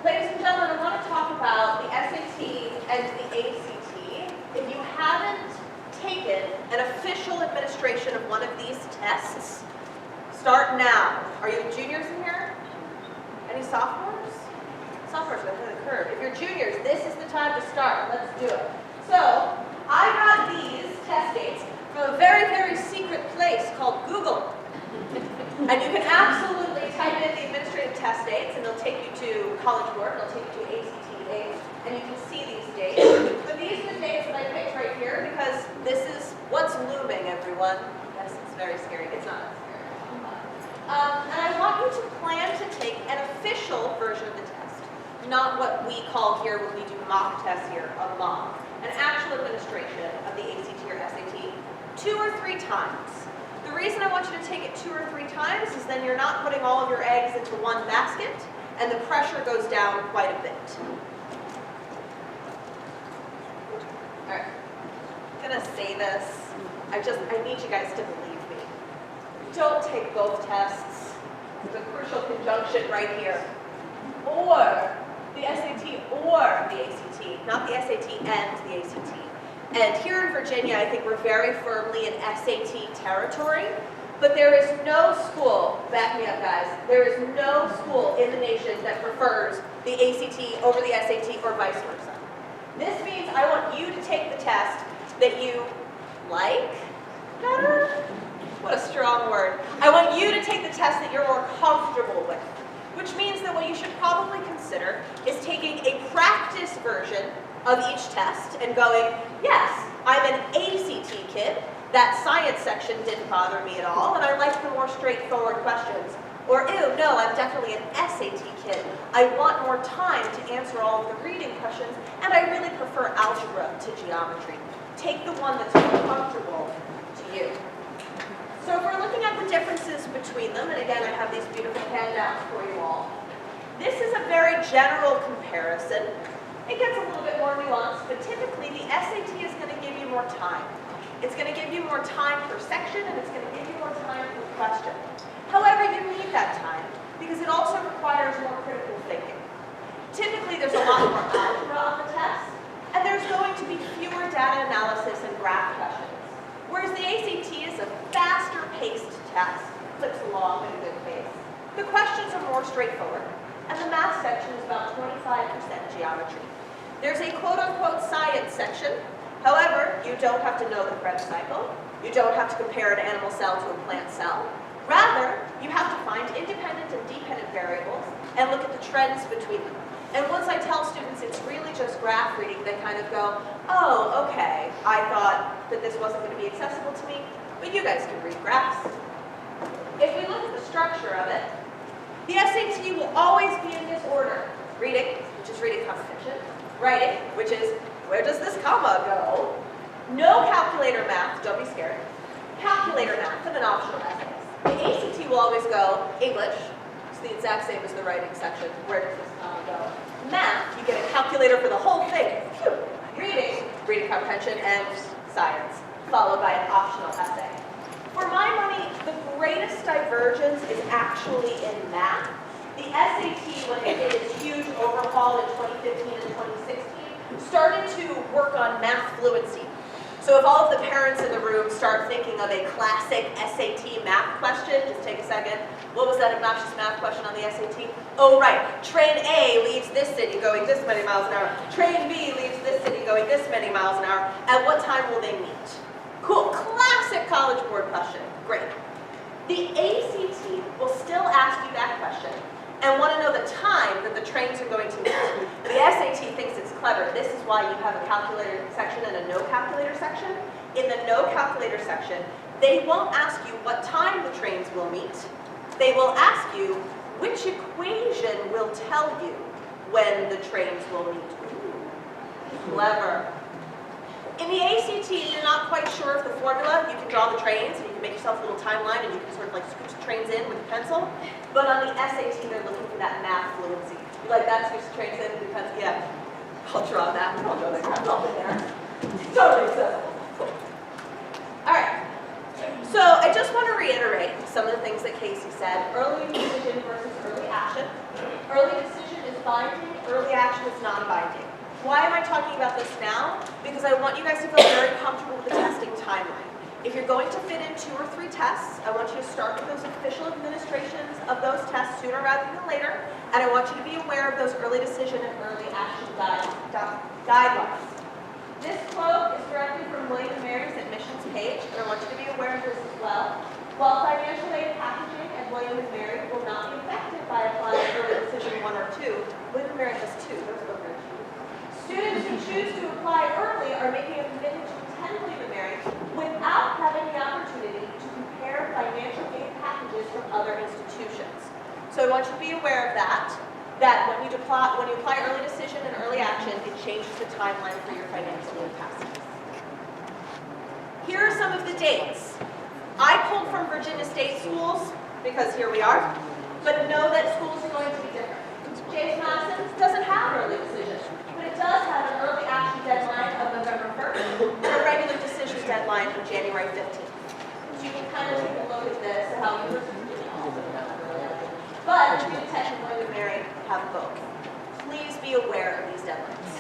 ladies and gentlemen, I want to talk about the SAT and the ACT. If you haven't taken an official administration of one of these tests, start now. Are you juniors in here? Any sophomores? Sophomores are ahead of the curve. If you're juniors, this is the time to start. Let's do it. So, I got these test dates from a very, very secret place called Google. And you can absolutely type in the administrative test dates, and they'll take you to College Board, and they'll take you to ACT dates, and you can see these dates. But these are the dates that I picked right here because this is what's looming, everyone. Yes, it's very scary. It's not that scary. And I want you to plan to take an official version of the test, not what we call here when we do mock tests here, a mock. An actual administration of the ACT or SAT 2 or 3 times. The reason I want you to take it 2 or 3 times is then you're not putting all of your eggs into one basket, and the pressure goes down quite a bit. All right, I'm gonna say this. I need you guys to believe me. Don't take both tests. It's a crucial conjunction right here. Or the SAT or the ACT, not the SAT and the ACT. And here in Virginia, I think we're very firmly in SAT territory, but there is no school, back me up guys, there is no school in the nation that prefers the ACT over the SAT or vice versa. This means I want you to take the test that you like better. What a strong word. I want you to take the test that you're more comfortable with, which means that what you should probably consider is taking a practice version of each test and going, yes, I'm an ACT kid. That science section didn't bother me at all, and I like the more straightforward questions. Or, ew, no, I'm definitely an SAT kid. I want more time to answer all of the reading questions, and I really prefer algebra to geometry. Take the one that's more comfortable to you. So if we're looking at the differences between them, and again, I have these beautiful handouts for you all. This is a very general comparison. It gets a little bit more nuanced, but typically the SAT is going to give you more time. It's going to give you more time per section, and it's going to give you more time per question. However, you need that time because it also requires more critical thinking. Typically, there's a lot more algebra on the test, and there's going to be fewer data analysis and graph questions. Whereas the ACT is a faster-paced test, clicks along at a good pace. The questions are more straightforward, and the math section is about 25% geometry. There's a quote-unquote science section. However, you don't have to know the Krebs cycle. You don't have to compare an animal cell to a plant cell. Rather, you have to find independent and dependent variables and look at the trends between them. And once I tell students it's really just graph reading, they kind of go, oh, okay, I thought that this wasn't going to be accessible to me, but you guys can read graphs. If we look at the structure of it, the SAT will always be in this order. Reading, which is reading comprehension. Writing, which is where does this comma go? No calculator math, don't be scared. Calculator math and an optional essays. The ACT will always go English. It's the exact same as the writing section. Where does this comma go? Math, you get a calculator for the whole thing. Phew. Reading, reading comprehension, and science, followed by an optional essay. For my money, the greatest divergence is actually in math. The SAT, when it did its huge overhaul in 2015 and 2016, started to work on math fluency. So if all of the parents in the room start thinking of a classic SAT math question, just take a second. What was that obnoxious math question on the SAT? Oh, right. Train A leaves this city going this many miles an hour. Train B leaves this city going this many miles an hour. At what time will they meet? Cool. Classic College Board question. Great. The ACT will still ask you that question and want to know the time that the trains are going to meet. The SAT thinks it's clever. This is why you have a calculator section and a no calculator section. In the no calculator section, they won't ask you what time the trains will meet. They will ask you which equation will tell you when the trains will meet. Ooh, clever. In the ACT, you're not quite sure of the formula. You can draw the trains, and you can make yourself a little timeline, and you can sort of like scooch the trains in with a pencil. But on the SAT, they're looking for that math fluency. You're like, that scooch the trains in with a pencil. Yeah, I'll draw that. I'll draw that crap up in there. Totally accessible. Cool. All right. So I just want to reiterate some of the things that Casey said. Early decision versus early action. Early decision is binding. Early action is non-binding. Why am I talking about this now? Because I want you guys to feel very comfortable with the testing timeline. If you're going to fit in 2 or 3 tests, I want you to start with those official administrations of those tests sooner rather than later, and I want you to be aware of those early decision and early action guidelines. This quote is directly from William & Mary's admissions page, and I want you to be aware of this as well. While financial aid packaging and William & Mary will not be affected by applying early decision 1 or 2, William & Mary has 2. Those are over. Students who choose to apply early are making a commitment to attend William & Mary without having the opportunity to compare financial aid packages from other institutions. So I want you to be aware of that when you apply early decision and early action, it changes the timeline for your financial aid packages. Here are some of the dates. I pulled from Virginia State schools because here we are, but know that schools are going to be different. James Madison doesn't have early decision. It does have an early action deadline of November 1st and a regular decision deadline of January 15th. So you can kind of take a look at this and how yours is also have early action. But Virginia Tech and William & Mary have both. Please be aware of these deadlines.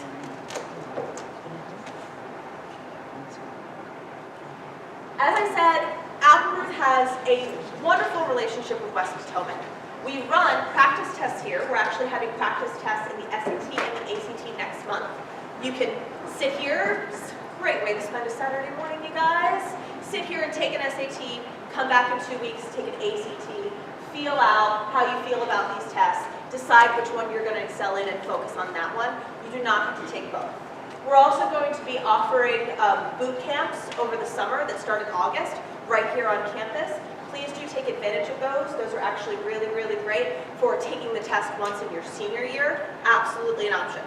As I said, Appleworth has a wonderful relationship with West Potomac. We run practice tests here. We're actually having practice tests in the SAT and the ACT next month. You can sit here. It's a great way to spend a Saturday morning, you guys. Sit here and take an SAT, come back in 2 weeks, take an ACT, feel out how you feel about these tests, decide which one you're going to excel in and focus on that one. You do not have to take both. We're also going to be offering boot camps over the summer that start in August right here on campus. Please do take advantage of those. Those are actually really, really great for taking the test once in your senior year. Absolutely an option.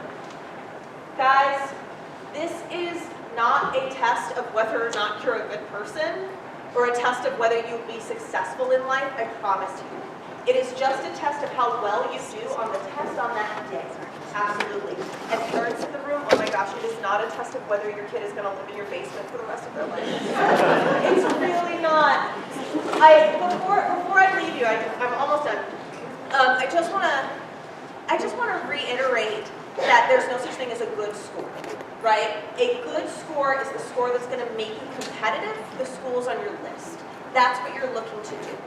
Guys, this is not a test of whether or not you're a good person or a test of whether you'll be successful in life, I promise you. It is just a test of how well you do on the test on that day. Absolutely. And parents in the room, oh my gosh, it is not a test of whether your kid is going to live in your basement for the rest of their life. It's really not. Before I leave you, I'm almost done. I just want to reiterate that there's no such thing as a good score, right? A good score is the score that's going to make you competitive with the schools on your list. That's what you're looking to do.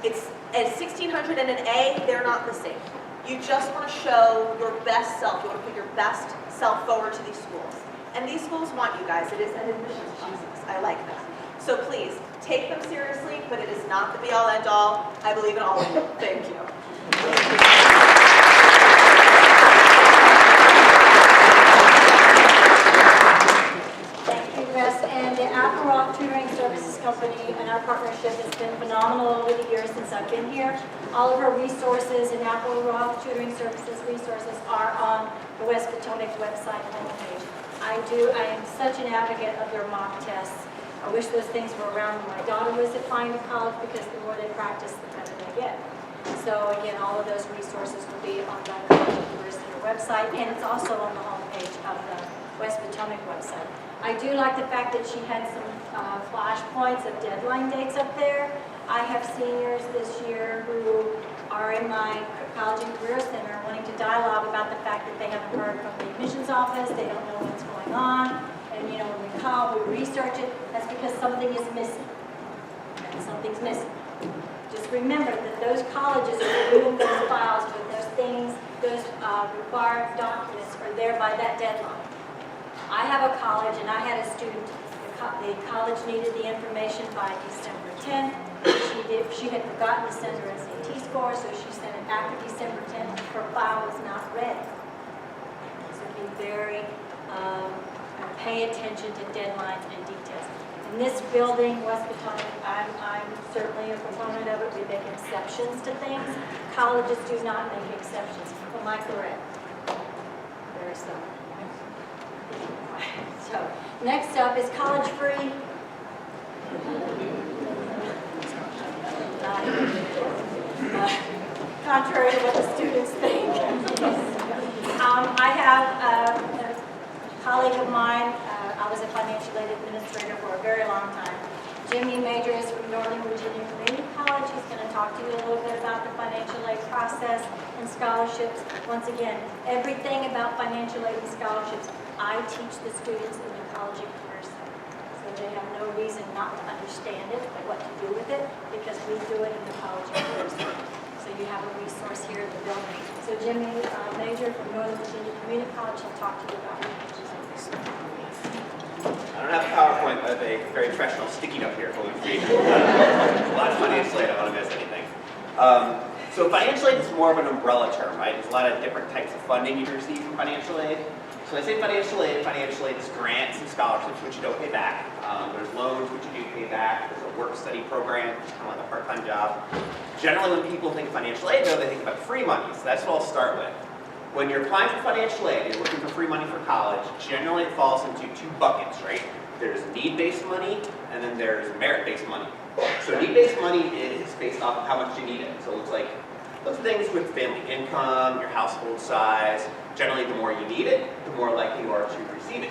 It's a 1600 and an A, they're not the same. You just want to show your best self. You want to put your best self forward to these schools. And these schools want you guys. It is an admissions process. I like that. So please, Take them seriously, but it is not the be-all, end-all. I believe in all of you. Thank you. Thank you, Wes. And the Apple Rock Tutoring Services Company and our partnership has been phenomenal over the years since I've been here. All of our resources and Apple Rock Tutoring Services resources are on the West Potomac website homepage. I am such an advocate of their mock tests. I wish those things were around when my daughter was applying to college, because the more they practice, the better they get. So again, all of those resources will be on the College University website, and it's also on the homepage of the West Potomac website. I do like the fact that she had some flash points of deadline dates up there. I have seniors this year who are in my College and Career Center wanting to dialogue about the fact that they haven't heard from the admissions office, they don't know what's going on, and when we call, we research it, that's because something is missing. And something's missing. Just remember that those colleges are reviewing those files with those things, those required documents are there by that deadline. I have a college and I had a student, the college needed the information by December 10th. She had forgotten to send her SAT score, so she sent it after December 10th. Her file was not ready. So be very, pay attention to deadlines and details. In this building, West Potomac, I'm certainly a proponent of it. We make exceptions to things. Colleges do not make exceptions. Am I correct? There are some. So, next up is college free. Contrary to what the students think. I have a colleague of mine, I was a financial aid administrator for a very long time. Jimmy Major is from Northern Virginia Community College. He's going to talk to you a little bit about the financial aid process and scholarships. Once again, everything about financial aid and scholarships, I teach the students in the College and Career Center. So they have no reason not to understand it or what to do with it, because we do it in the College and Career Center. So you have a resource here in the building. So Jimmy Major from Northern Virginia Community College will talk to you about it. I don't have a PowerPoint, but I have a very professional sticky note here for you. A lot of financial aid, I don't want to miss anything. So financial aid is more of an umbrella term, right? There's a lot of different types of funding you can receive from financial aid. So when I say financial aid is grants and scholarships, which you don't pay back. There's loans, which you do pay back. There's a work-study program, which is kind of like a part-time job. Generally, when people think of financial aid, though, they think about free money. So that's what I'll start with. When you're applying for financial aid, you're looking for free money for college, generally it falls into two buckets, right? There's need-based money, and then there's merit-based money. So need-based money is based off of how much you need it. So it looks at things with family income, your household size. Generally, the more you need it, the more likely you are to receive it.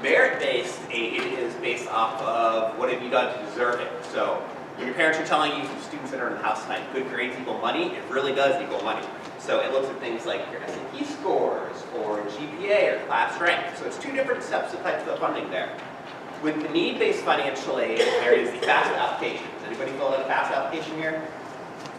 Merit-based aid is based off of what have you done to deserve it. So when your parents are telling you, students that are in the house tonight, good grades equal money, it really does equal money. So it looks at things like your SAT scores, or GPA, or class rank. So it's two different types of funding there. With the need-based financial aid, there is the FAFSA application. Does anybody fill out a FAFSA application here?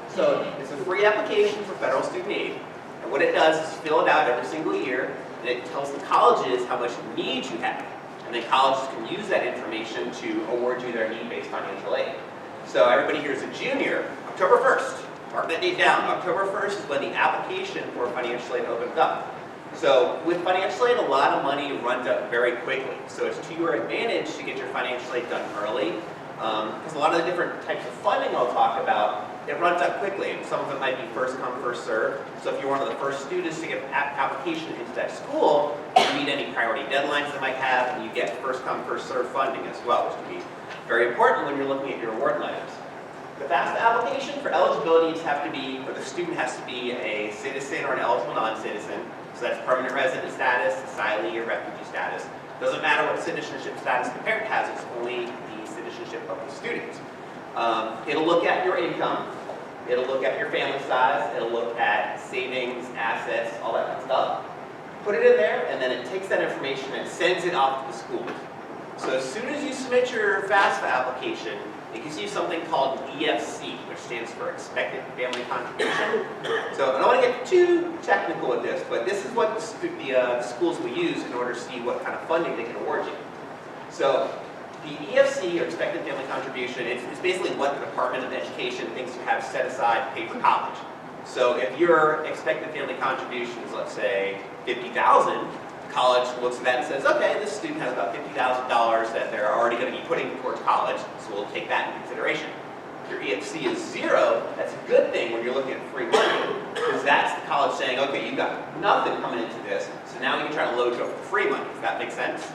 So it's a free application for federal student aid. And what it does is fill it out every single year, and it tells the colleges how much need you have. And then colleges can use that information to award you their need-based financial aid. So everybody here is a junior, October 1st. Mark that date down. October 1st is when the application for financial aid opens up. So with financial aid, a lot of money runs up very quickly. So it's to your advantage to get your financial aid done early. Because a lot of the different types of funding I'll talk about, it runs up quickly. And some of it might be first come, first serve. So if you're one of the first students to get an application into that school, you meet any priority deadlines they might have, and you get first come, first serve funding as well, which can be very important when you're looking at your award letters. The FAFSA application for eligibility have to be, or the student has to be a citizen or an eligible non-citizen. So that's permanent resident status, asylee, or refugee status. Doesn't matter what citizenship status the parent has, it's only the citizenship of the student. It'll look at your income, it'll look at your family size, it'll look at savings, assets, all that kind of stuff. Put it in there, and then it takes that information and sends it off to the school. So as soon as you submit your FAFSA application, you can see something called EFC, which stands for Expected Family Contribution. So I don't want to get too technical with this, but this is what the schools will use in order to see what kind of funding they can award you. So The EFC, or expected family contribution, it's basically what the Department of Education thinks you have set aside to pay for college. So if your expected family contribution is, let's say, $50,000, college looks at that and says, okay, this student has about $50,000 that they're already going to be putting towards college, so we'll take that into consideration. If your EFC is 0, that's a good thing when you're looking at free money, because that's the college saying, okay, you've got nothing coming into this, so now we can try to load you up with free money. Does that make sense?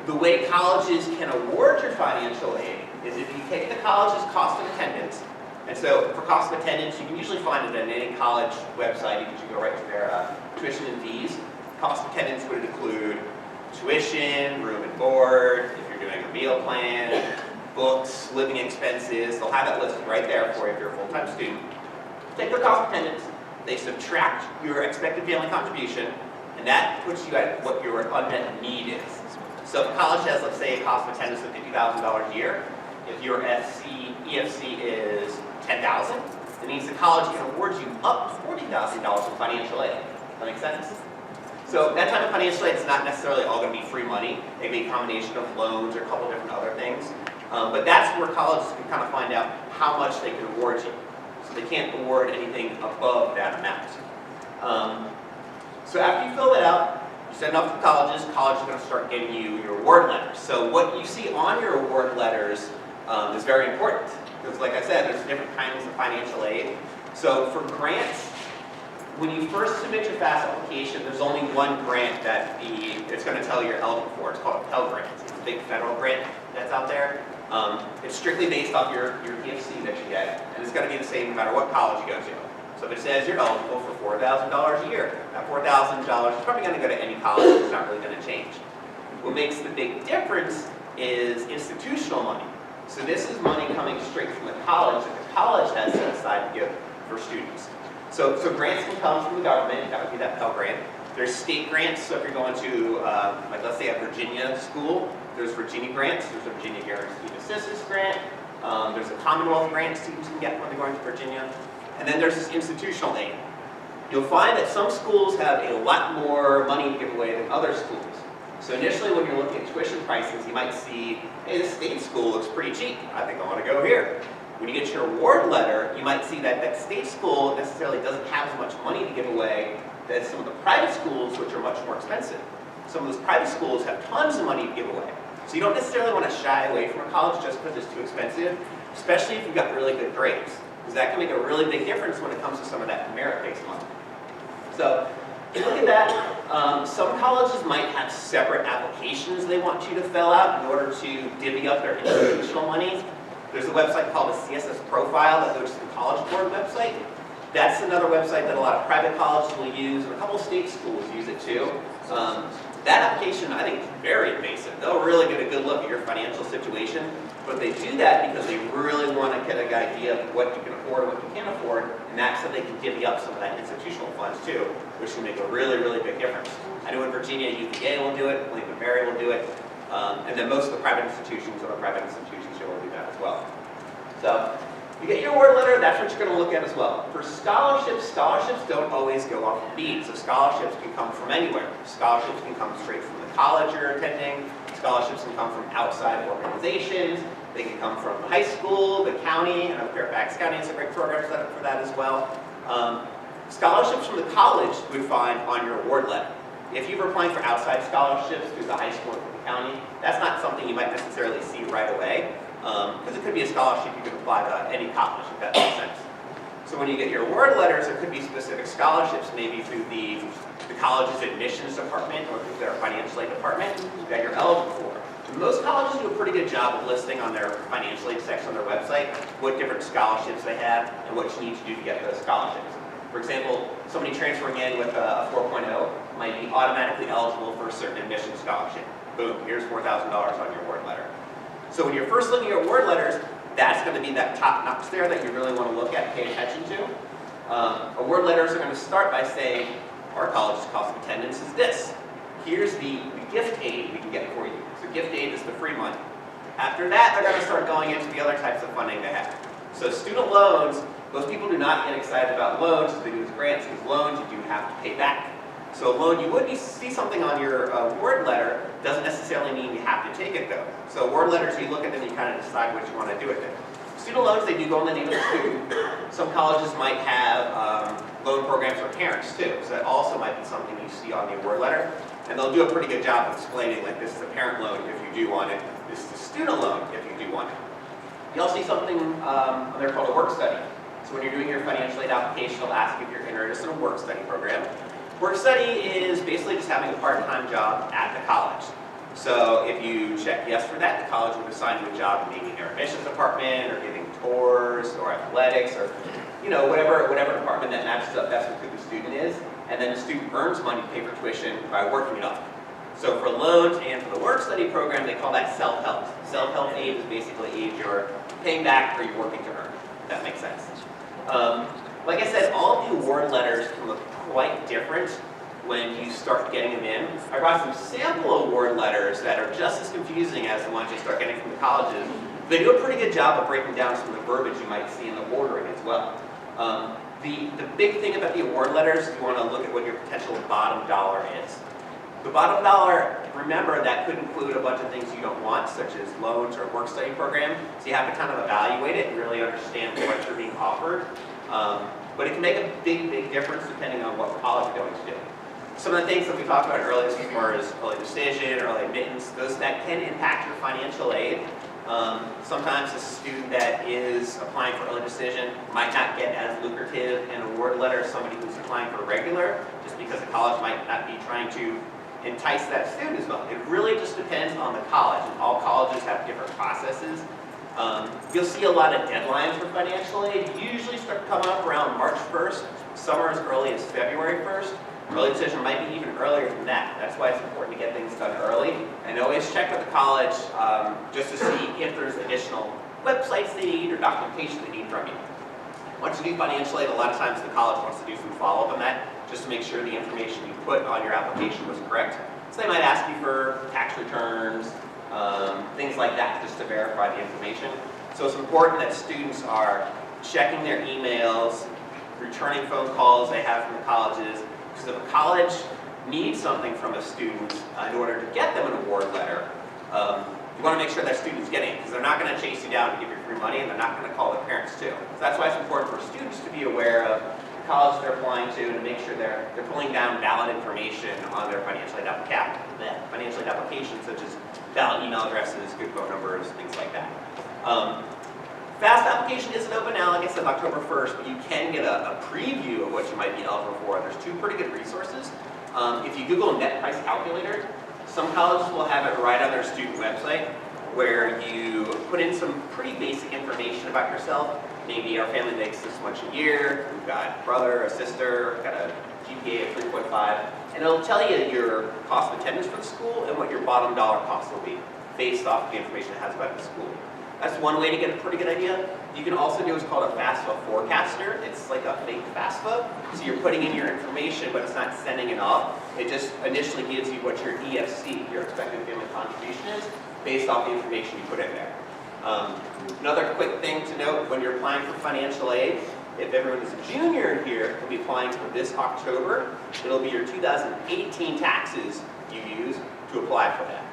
The way colleges can award your financial aid is if you take the college's cost of attendance, and so for cost of attendance, you can usually find it on any college website. You can just go right to their tuition and fees. Cost of attendance would include tuition, room and board, if you're doing a meal plan, books, living expenses. They'll have that listed right there for you if you're a full-time student. Take their cost of attendance, they subtract your expected family contribution, and that puts you at what your unmet need is. So if college has, let's say, a cost of attendance of $50,000 a year, if your EFC is $10,000, it means the college can award you up to $40,000 in financial aid. Does that make sense? So that type of financial aid is not necessarily all going to be free money. It may be a combination of loans or a couple different other things. But that's where colleges can kind of find out how much they can award you. So they can't award anything above that amount. So after you fill that out, you send it off to colleges. College is going to start getting you your award letters. So what you see on your award letters is very important. Because like I said, there's different kinds of financial aid. So for grants, when you first submit your FAFSA application, there's only one grant that it's going to tell you you're eligible for. It's called a Pell Grant. It's a big federal grant that's out there. It's strictly based off your EFC that you get, and it's going to be the same no matter what college you go to. So if it says you're eligible for $4,000 a year, that $4,000 is probably going to go to any college. It's not really going to change. What makes the big difference is institutional money. So this is money coming straight from the college that the college has set aside to give for students. So grants can come from the government. That would be that Pell Grant. There's state grants. So if you're going to, like let's say a Virginia school, there's Virginia grants. There's a Virginia Guaranteed Assistance Grant. There's a Commonwealth grant students can get when they're going to Virginia. And then there's this institutional aid. You'll find that some schools have a lot more money to give away than other schools. So initially when you're looking at tuition prices, you might see, hey, this state school looks pretty cheap. I think I want to go here. When you get your award letter, you might see that that state school necessarily doesn't have as much money to give away as some of the private schools, which are much more expensive. Some of those private schools have tons of money to give away. So you don't necessarily want to shy away from a college just because it's too expensive, especially if you've got really good grades, because that can make a really big difference when it comes to some of that merit-based money. So if you look at that, some colleges might have separate applications they want you to fill out in order to divvy up their institutional money. There's a website called the CSS Profile that goes to the College Board website. That's another website that a lot of private colleges will use, and a couple of state schools use it too. That application, I think, is very basic. They'll really get a good look at your financial situation, but they do that because they really want to get an idea of what you can afford and what you can't afford, and that's so they can divvy up some of that institutional funds too, which can make a really, really big difference. I know in Virginia, UVA will do it, William & Mary will do it, and then most of the private institutions will do that as well. So you get your award letter, that's what you're going to look at as well. For scholarships, scholarships don't always go off the beat. So scholarships can come from anywhere. Scholarships can come straight from the college you're attending. Scholarships can come from outside organizations. They can come from the high school, the county. I know Fairfax County has a great program set up for that as well. Scholarships from the college you would find on your award letter. If you were applying for outside scholarships through the high school or the county, that's not something you might necessarily see right away. Because it could be a scholarship you could apply to any college, if that makes sense. So when you get your award letters, it could be specific scholarships, maybe through the college's admissions department or through their financial aid department that you're eligible for. Most colleges do a pretty good job of listing on their financial aid section on their website what different scholarships they have and what you need to do to get those scholarships. For example, somebody transferring in with a 4.0 might be automatically eligible for a certain admission scholarship. Boom, here's $4,000 on your award letter. So when you're first looking at award letters, that's going to be that top notch there that you really want to look at and pay attention to. Award letters are going to start by saying, our college's cost of attendance is this. Here's the gift aid we can get for you. So gift aid is the free money. After that, they're going to start going into the other types of funding they have. So student loans, most people do not get excited about loans as they do with grants, because loans you do have to pay back. So a loan, you would see something on your award letter, doesn't necessarily mean you have to take it though. So award letters, you look at them, you kind of decide what you want to do with it. Student loans, they do go in the name of the student. Some colleges might have loan programs for parents too, so that also might be something you see on the award letter. And they'll do a pretty good job of explaining, like, this is a parent loan if you do want it, this is a student loan if you do want it. You'll see something on there called a work study. So when you're doing your financial aid application, it'll ask if you're interested in a work study program. Work study is basically just having a part-time job at the college. So if you check yes for that, the college would assign you a job maybe in their admissions department or giving tours or athletics or whatever department that matches up best with who the student is. And then the student earns money to pay for tuition by working it up. So for loans and for the work study program, they call that self-help. Self-help aid is basically aid you're paying back or you're working to earn, if that makes sense. Like I said, all of the award letters can look quite different when you start getting them in. I brought some sample award letters that are just as confusing as the ones you start getting from the colleges. They do a pretty good job of breaking down some of the verbiage you might see in the ordering as well. The big thing about the award letters, you want to look at what your potential bottom dollar is. The bottom dollar, remember, that could include a bunch of things you don't want, such as loans or a work study program. So you have to kind of evaluate it and really understand what you're being offered. But it can make a big, big difference depending on what college you're going to do. Some of the things that we talked about earlier, as far as early decision, early admittance, that can impact your financial aid. Sometimes a student that is applying for early decision might not get as lucrative an award letter as somebody who's applying for regular, just because the college might not be trying to entice that student as well. It really just depends on the college, and all colleges have different processes. You'll see a lot of deadlines for financial aid. Usually start coming up around March 1st, some are as early as February 1st. Early decision might be even earlier than that. That's why it's important to get things done early. And always check with the college just to see if there's additional websites they need or documentation they need from you. Once you do financial aid, a lot of times the college wants to do some follow-up on that just to make sure the information you put on your application was correct. So they might ask you for tax returns, things like that, just to verify the information. So it's important that students are checking their emails, returning phone calls they have from the colleges, because if a college needs something from a student in order to get them an award letter, you want to make sure that student's getting it, because they're not going to chase you down to give you free money, and they're not going to call their parents too. So that's why it's important for students to be aware of the college they're applying to and to make sure they're pulling down valid information on their financial aid application, such as valid email addresses, good phone numbers, things like that. FAFSA application isn't open now, like I said, October 1st, but you can get a preview of what you might be eligible for. There's two pretty good resources. If you Google net price calculator, some colleges will have it right on their student website where you put in some pretty basic information about yourself. Maybe our family makes this much a year, we've got a brother, a sister, got a GPA of 3.5, and it'll tell you your cost of attendance for the school and what your bottom dollar cost will be based off of the information it has about the school. That's one way to get a pretty good idea. You can also do what's called a FAFSA forecaster. It's like a fake FAFSA. So you're putting in your information, but it's not sending it off. It just initially gives you what your EFC, your expected family contribution is, based off the information you put in there. Another quick thing to note, when you're applying for financial aid, if everyone is a junior here, you'll be applying for this October. It'll be your 2018 taxes you use to apply for that.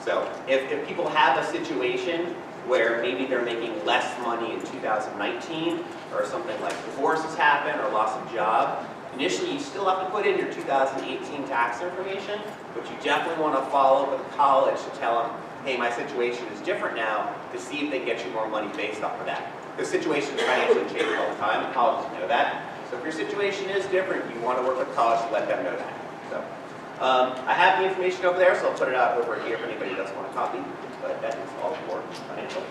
So if people have a situation where maybe they're making less money in 2019, or something like divorce has happened or loss of job, initially you still have to put in your 2018 tax information, but you definitely want to follow up with the college to tell them, hey, my situation is different now, to see if they get you more money based off of that. Because situations financially change all the time, and colleges know that. So if your situation is different, you want to work with college to let them know that. So I have the information over there, so I'll put it out over here if anybody does want a copy. But that is all for financial.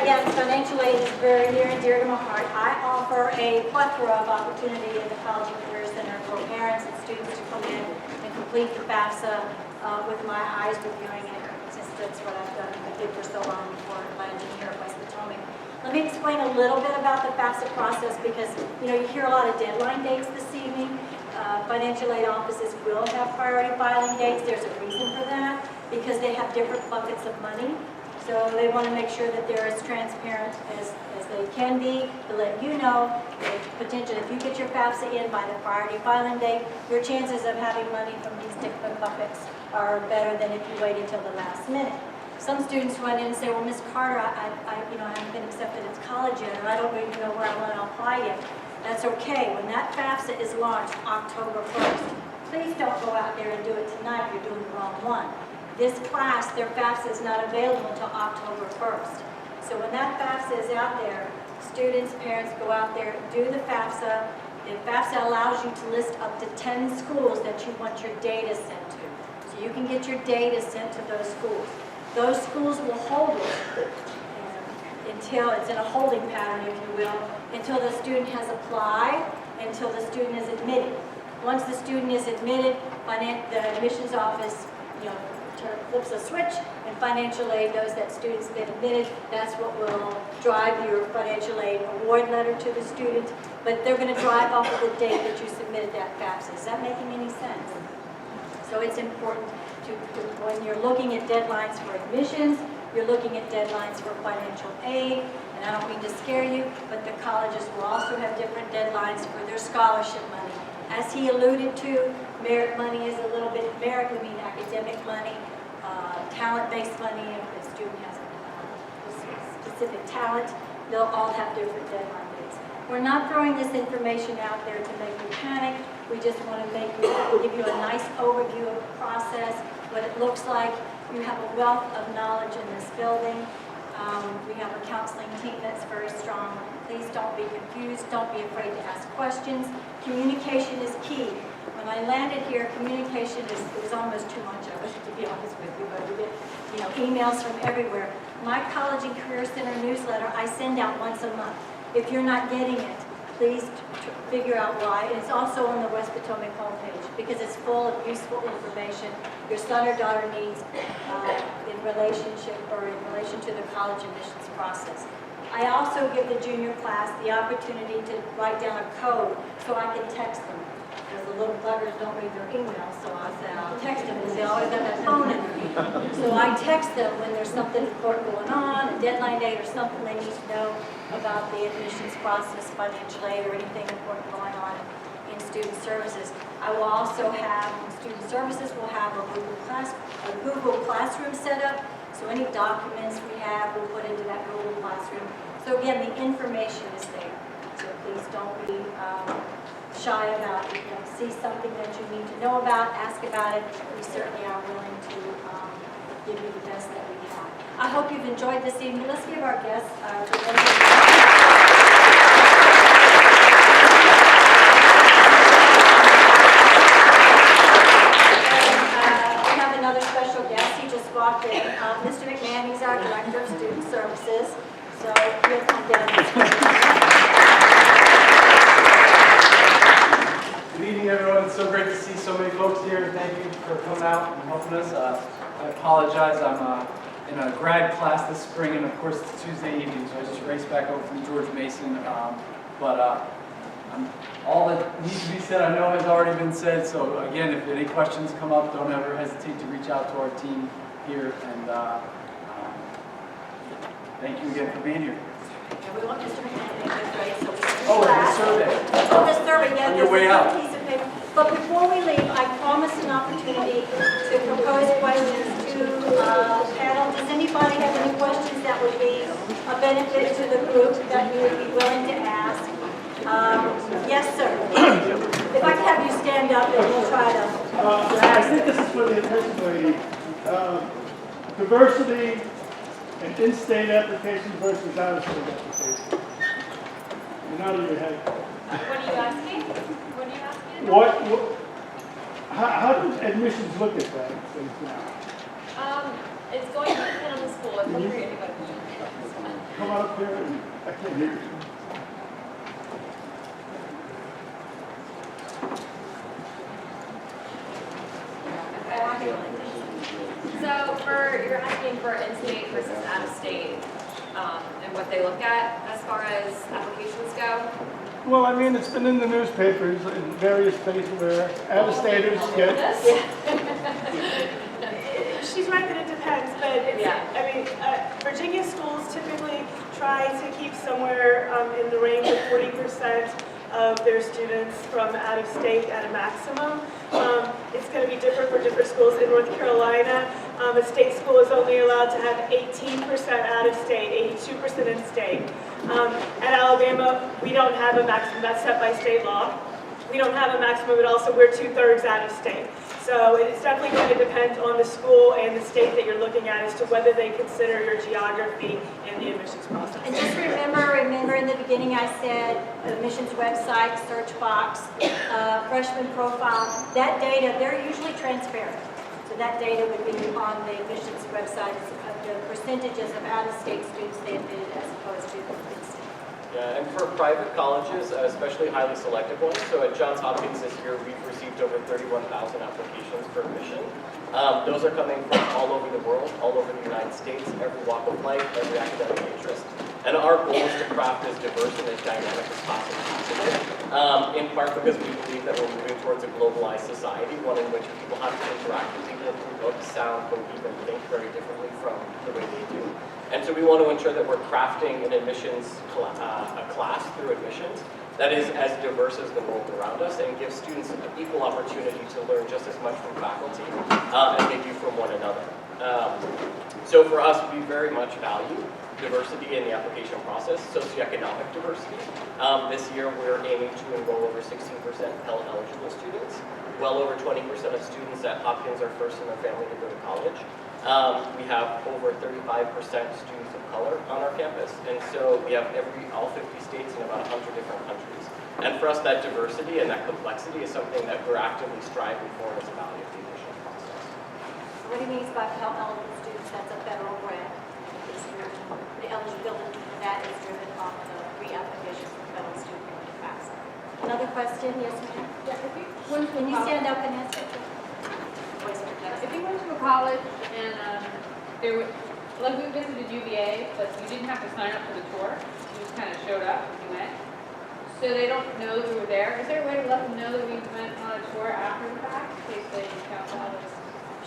Yes, financial aid is very near and dear to my heart. I offer a plethora of opportunity in the College and Career Center for parents and students to come in and complete the FAFSA with my eyes reviewing it, since that's what I've done. I did for so long before landing here at West Potomac. Let me explain a little bit about the FAFSA process, because you hear a lot of deadline dates this evening. Financial aid offices will have priority filing dates. There's a reason for that, because they have different buckets of money. So they want to make sure that they're as transparent as they can be to let you know that potentially if you get your FAFSA in by the priority filing date, your chances of having money from these different buckets are better than if you wait until the last minute. Some students run in and say, well, Ms. Carter, I haven't been accepted at college yet, or I don't even know where I want to apply yet. That's okay. When that FAFSA is launched October 1st, please don't go out there and do it tonight. You're doing the wrong one. This class, their FAFSA is not available until October 1st. So when that FAFSA is out there, students, parents go out there, do the FAFSA. The FAFSA allows you to list up to 10 schools that you want your data sent to. So you can get your data sent to those schools. Those schools will hold it until it's in a holding pattern, if you will, until the student has applied, until the student is admitted. Once the student is admitted, the admissions office, flips a switch, and financial aid knows that student's been admitted. That's what will drive your financial aid award letter to the student. But they're going to drive off of the date that you submitted that FAFSA. Is that making any sense? So it's important when you're looking at deadlines for admissions, you're looking at deadlines for financial aid, and I don't mean to scare you, but the colleges will also have different deadlines for their scholarship money. As he alluded to, merit money is a little bit, merit would mean academic money, talent-based money, if the student has a specific talent, they'll all have different deadline dates. We're not throwing this information out there to make you panic. We just want to give you a nice overview of the process, what it looks like. You have a wealth of knowledge in this building. We have a counseling team that's very strong. Please don't be confused. Don't be afraid to ask questions. Communication is key. When I landed here, communication was almost too much of it, to be honest with you. But we get, emails from everywhere. My College and Career Center newsletter I send out once a month. If you're not getting it, please figure out why. And it's also on the West Potomac homepage because it's full of useful information your son or daughter needs in relation to the college admissions process. I also give the junior class the opportunity to write down a code so I can text them. Because the little buggers don't read their emails, so I say I'll text them because they always have that phone in their hand. So I text them when there's something important going on, a deadline date or something they need to know about the admissions process, financial aid, or anything important going on in student services. I will also have, student services will have a Google Classroom set up. So any documents we have, we'll put into that Google Classroom. So again, the information is there. So please don't be shy about it. If you see something that you need to know about, ask about it. We certainly are willing to give you the best that we can. I hope you've enjoyed this evening. Let's give our guests we have another special guest. He just walked in. Mr. McMahon, he's our Director of Student Services. So he'll come down. Good evening, everyone. It's so great to see so many folks here, and thank you for coming out and helping us. I apologize. I'm in a grad class this spring, and of course it's Tuesday evening, so I just raced back over from George Mason. All that needs to be said, I know has already been said. So again, if any questions come up, don't ever hesitate to reach out to our team here. And thank you again for being here. And we want Mr. McMahon to make grade, so we Oh, and the survey. Oh, the survey, yeah. On your way out. Piece of paper. But before we leave, I promised an opportunity to propose questions to the panel. Does anybody have any questions that would be a benefit to the group that you would be willing to ask? Yes, sir. If I could have you stand up and we'll try to. I think this is for the attention lady. Diversity and in-state applications versus out-of-state applications. You're nodding your head. What are you asking? What are you asking? How does admissions look at that things now? It's going to depend on the school. It's not for anybody. Come up here and I can't hear you. So you're asking for in-state versus out-of-state, and what they look at as far as applications go? Well, I mean, it's been in the newspapers in various places where out-of-staters get. She's right that it depends, but said, it's, Yeah. I mean, Virginia schools typically try to keep somewhere in the range of 40% of their students from out of state at a maximum. It's going to be different for different schools. In North Carolina, a state school is only allowed to have 18% out of state, 82% in state. At Alabama, we don't have a maximum. That's set by state law. We don't have a maximum at all, so we're 2/3 out of state. So it's definitely going to depend on the school and the state that you're looking at as to whether they consider your geography in the admissions process. And just remember in the beginning I said admissions website, search box, freshman profile, that data, they're usually transparent. So that data would be on the admissions website, the percentages of out-of-state students they admitted as opposed to in-state. Yeah, and for private colleges, especially highly selective ones, so at Johns Hopkins this year, we've received over 31,000 applications for admission. Those are coming from all over the world, all over the United States, every walk of life, every academic interest. And our goal is to craft as diverse and as dynamic as possible, in part because we believe that we're moving towards a globalized society, one in which people have to interact with people who look, sound, believe, and think very differently from the way they do. And so we want to ensure that we're crafting an admissions a class through admissions that is as diverse as the world around us and gives students an equal opportunity to learn just as much from faculty as they do from one another. So for us, we very much value diversity in the application process, socioeconomic diversity. This year, we're aiming to enroll over 16% Pell-eligible students. Well over 20% of students at Hopkins are first in their family to go to college. We have over 35% students of color on our campus, and so we have all 50 states and about 100 different countries. And for us, that diversity and that complexity is something that we're actively striving for as a value of the admission process. What he means by Pell-eligible students, that's a federal grant. The eligibility for that is driven off the pre-application for federal student loan FAFSA. Another question? Yes, ma'am? Can you stand up and answer? If you went to a college and there was, like we visited UVA, but you didn't have to sign up for the tour, you just kind of showed up and you went. So they don't know that we were there. Is there a way to let them know that we went on a tour after the fact, in case they count that as?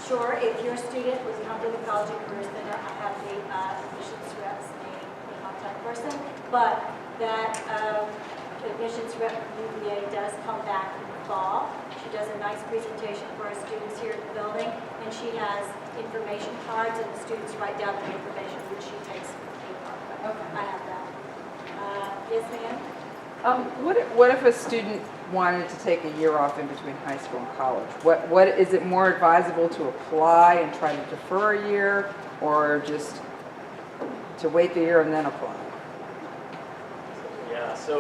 Sure, if your student was come to the College of Career Center, I have the admissions rep's name, the contact person, but that admissions rep from UVA does come back in the fall. She does a nice presentation for our students here at the building, and she has information cards, and the students write down the information which she takes to the paper. Okay. I have that. Yes, ma'am? What if a student wanted to take a year off in between high school and college? What is it more advisable to apply and try to defer a year, or just to wait the year and then apply? Yeah, so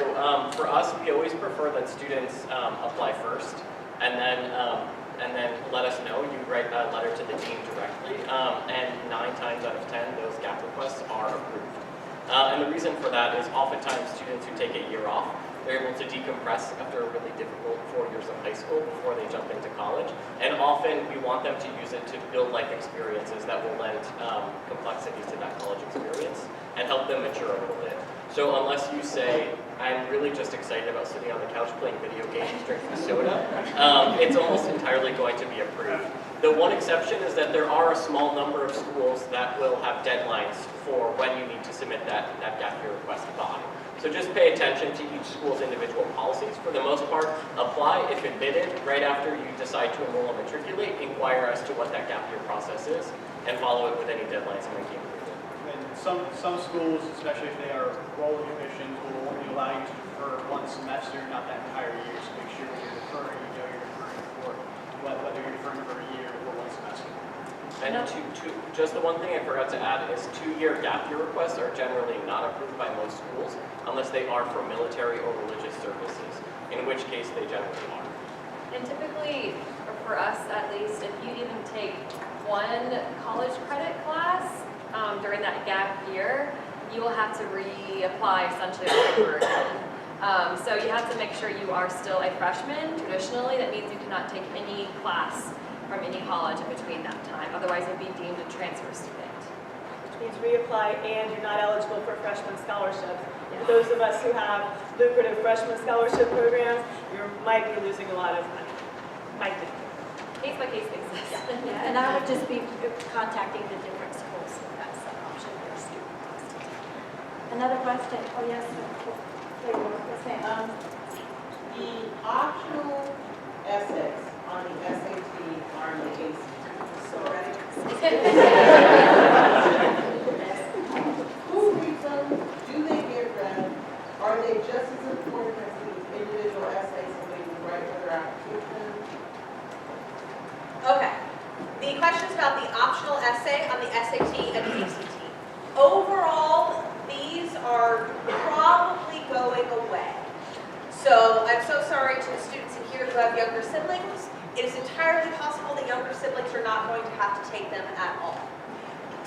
for us, we always prefer that students apply first, and then let us know. You write a letter to the dean directly, and 9 times out of 10, those gap requests are approved. And the reason for that is oftentimes students who take a year off, they're able to decompress after a really difficult 4 years of high school before they jump into college. And often we want them to use it to build life experiences that will lend complexity to that college experience and help them mature a little bit. So unless you say, I'm really just excited about sitting on the couch playing video games, drinking soda, it's almost entirely going to be approved. The one exception is that there are a small number of schools that will have deadlines for when you need to submit that gap year request by. So just pay attention to each school's individual policies. For the most part, apply if admitted right after you decide to enroll and matriculate, inquire as to what that gap year process is, and follow it with any deadlines that might be included. And some schools, especially if they are rolling admissions, will only allow you to defer one semester, not that entire year. So make sure when you're deferring, you know you're deferring for whether you're deferring for a year or one semester. And just the one thing I forgot to add is 2-year gap year requests are generally not approved by most schools unless they are for military or religious services, in which case they generally are. And typically, or for us at least, if you even take one college credit class during that gap year, you will have to reapply essentially all over again. So you have to make sure you are still a freshman. Traditionally, that means you cannot take any class from any college in between that time. Otherwise, you'll be deemed a transfer student. Which means reapply and you're not eligible for freshman scholarships. For those of us who have lucrative freshman scholarship programs, you might be losing a lot of money. Might be. Case by case basis. Yeah, and I would just be contacting the different schools. Another question? Oh, yes. There you go. Yes, ma'am. The optional essays on the SAT are in the ACT. So, who reads them? Do they get read? Are they just as important as the individual essays that you write for their application? Okay. The question's about the optional essay on the SAT and the ACT. Overall, these are probably going away. So I'm so sorry to the students in here who have younger siblings. It is entirely possible that younger siblings are not going to have to take them at all.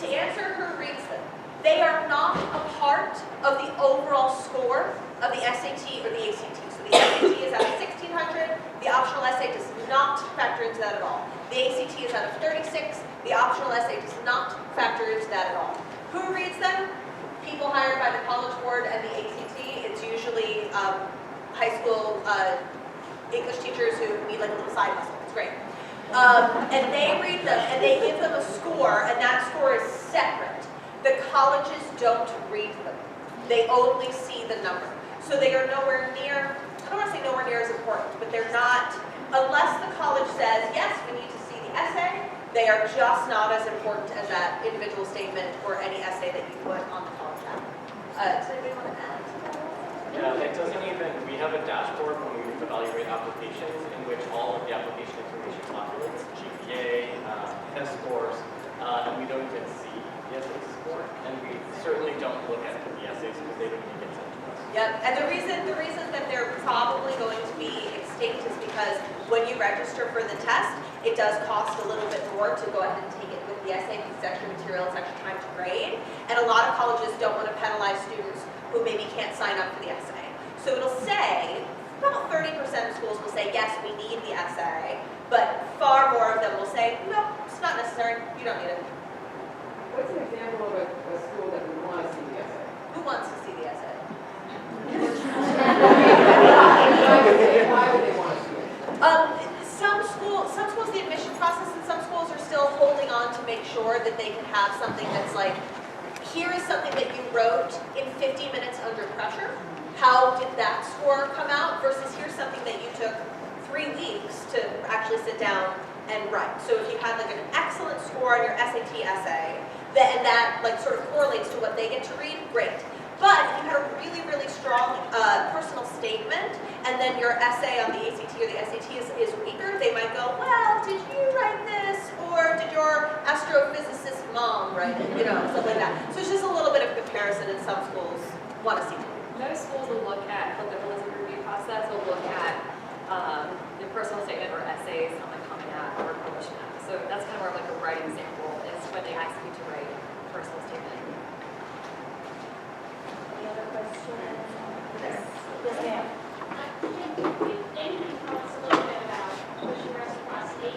To answer who reads them, they are not a part of the overall score of the SAT or the ACT. So the SAT is out of 1,600. The optional essay does not factor into that at all. The ACT is out of 36. The optional essay does not factor into that at all. Who reads them? People hired by the College Board and the ACT. It's usually high school English teachers who need like a little side hustle. It's great. And they read them and they give them a score, and that score is separate. The colleges don't read them. They only see the number. So they are nowhere near, I don't want to say nowhere near as important, but they're not, unless the college says, yes, we need to see the essay, they are just not as important as that individual statement or any essay that you put on the college app. Does anybody want to add to that? Yeah, it doesn't even, we have a dashboard when we evaluate applications in which all of the application information populates, GPA, test scores, and we don't even see the essay score, and we certainly don't look at the essays because they don't even get sent to us. Yep, and the reason that they're probably going to be extinct is because when you register for the test, it does cost a little bit more to go ahead and take it with the essay because it's extra material, it's extra time to grade, and a lot of colleges don't want to penalize students who maybe can't sign up for the essay. So it'll say, about 30% of schools will say, yes, we need the essay, but far more of them will say, no, it's not necessary, you don't need it. What's an example of a school that would want to see the essay? Who wants to see the essay? Why would they want to see it? Some schools, the admission process in some schools are still holding on to make sure that they can have something that's like, here is something that you wrote in 50 minutes under pressure. How did that score come out versus here's something that you took 3 weeks to actually sit down and write. So if you had like an excellent score on your SAT essay, and that like sort of correlates to what they get to read, great. But if you had a really, really strong personal statement, and then your essay on the ACT or the SAT is weaker, they might go, well, did you write this? Or did your astrophysicist mom write it? You know, something like that. So it's just a little bit of comparison, and some schools want to see it. Most schools will look at, for the holistic review process, will look at the personal statement or essays on the Common App or Publish App. So that's kind of more of like a writing sample is when they ask you to write a personal statement. Any other questions? Yes, ma'am. Maybe you can tell us a little bit about pushing reciprocity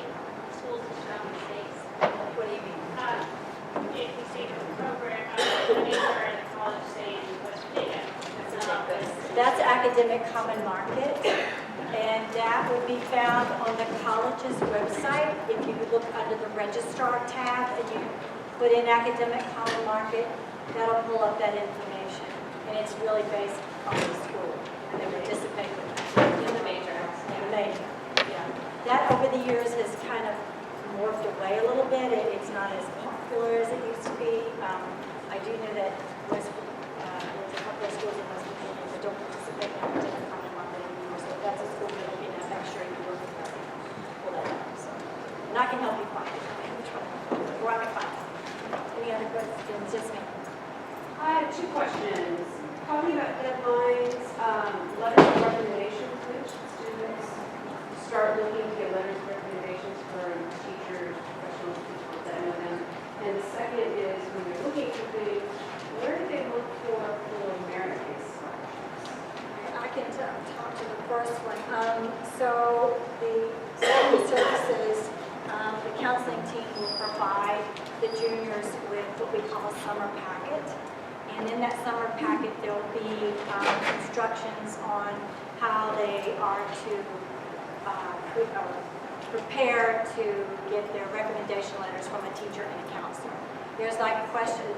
schools and surrounding states. What do you mean? If we say the program, anywhere in the college, say in West Virginia. That's academic common market, and that will be found on the college's website. If you look under the registrar tab and you put in academic common market, that'll pull up that information. And it's really based on the school, and they participate with that. In the major. In the major, yeah. That over the years has kind of morphed away a little bit. It's not as popular as it used to be. I do know that there's a couple of schools in West Virginia that don't participate in academic common market anymore. So if that's a school you're looking at, make sure you work with them. Pull that up. So, and I can help you find it. Or I can find it. Any other questions? Yes, ma'am. I have 2 questions. Talking about deadlines, letters of recommendations, which students start looking to get letters of recommendations from teachers, professional people that know them. And the second is when you're looking for things, where do they look for merit-based scholarships? I can talk to the first one. So the study services, the counseling team will provide the juniors with what we call a summer packet. And in that summer packet, there will be instructions on how they are to prepare to get their recommendation letters from a teacher and a counselor. There's like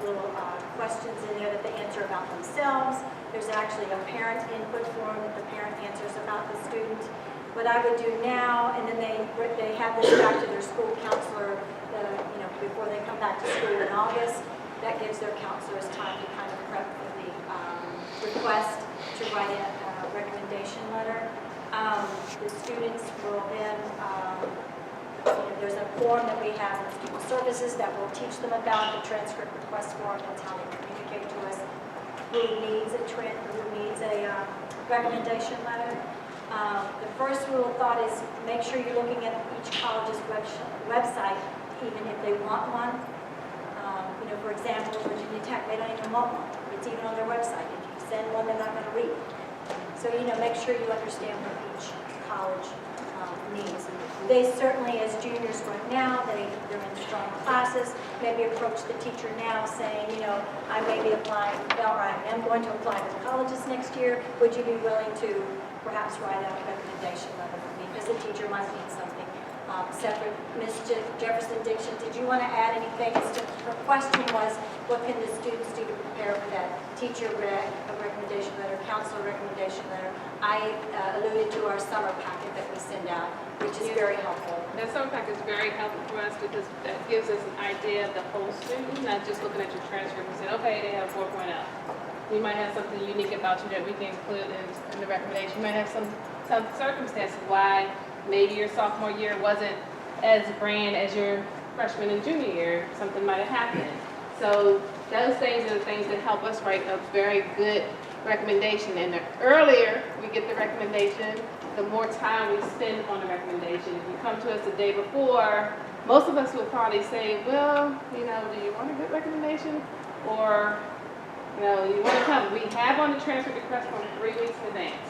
little questions in there that they answer about themselves. There's actually a parent input form that the parent answers about the student. What I would do now, and then they have this back to their school counselor, before they come back to school in August. That gives their counselors time to kind of prep for the request to write a recommendation letter. The students will then, there's a form that we have in student services that will teach them about the transcript request form. That's how they communicate to us who needs a recommendation letter. The first rule of thought is make sure you're looking at each college's website, even if they want one. For example, Virginia Tech, they don't even want one. It's even on their website. If you send one, they're not going to read it. So, make sure you understand what each college needs. They certainly, as juniors right now, they're in strong classes, maybe approach the teacher now saying, I may be applying, or I am going to apply to colleges next year. Would you be willing to perhaps write out a recommendation letter for me? Because the teacher might need something separate. Ms. Jefferson Dixon, did you want to add anything? Her question was, what can the students do to prepare for that teacher recommendation letter, counselor recommendation letter? I alluded to our summer packet that we send out, which is very helpful. That summer packet is very helpful for us because that gives us an idea of the whole student, not just looking at your transcript and saying, okay, they have 4.0. You might have something unique about you that we can include in the recommendation. You might have some circumstances why maybe your sophomore year wasn't as grand as your freshman and junior year. Something might have happened. So those things are the things that help us write a very good recommendation. And the earlier we get the recommendation, the more time we spend on the recommendation. If you come to us the day before, most of us would probably say, well, do you want a good recommendation? Or, you want to come. We have on the transfer request form 3 weeks in advance.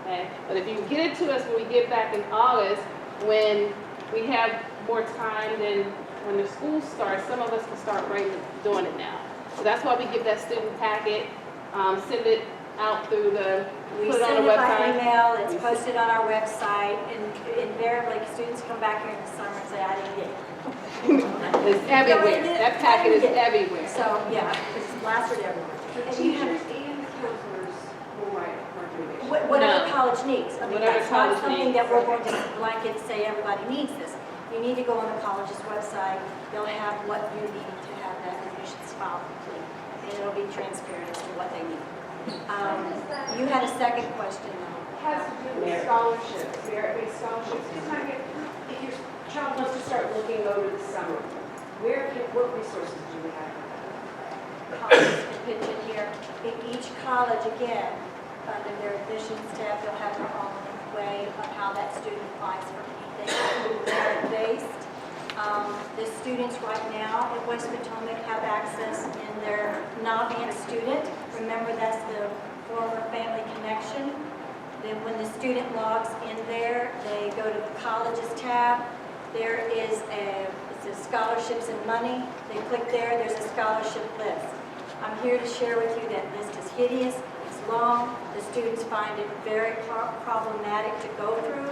Okay? But if you get it to us when we get back in August, when we have more time than when the school starts, some of us can start doing it now. So that's why we give that student packet, send it out through We put it on send the it by website. email, it's posted on our website, and invariably students come back here in the summer and say, I didn't get it. It's everywhere. That packet is everywhere. So, yeah, it's blasted everywhere. The And you have- teachers and counselors will write recommendations. Whatever No. college needs. I mean, Whatever that's not college something needs. that we're going to blanket say everybody needs this. You need to go on the college's website. They'll have what you need to have that admissions file complete. And it'll be transparent as to what they need. You had a second question though. Has to do with scholarships, merit-based scholarships. Just kind of if your child wants to start looking over the summer, what resources do we have? Colleges can pitch in here. In each college, again, under their admissions tab, they'll have their own way of how that student applies for anything merit-based. The students right now at West Potomac have access in their not being a student. Remember, that's the former family connection. Then when the student logs in there, they go to the colleges tab. There is it says scholarships and money. They click there, there's a scholarship list. I'm here to share with you that list is hideous, it's long. The students find it very problematic to go through.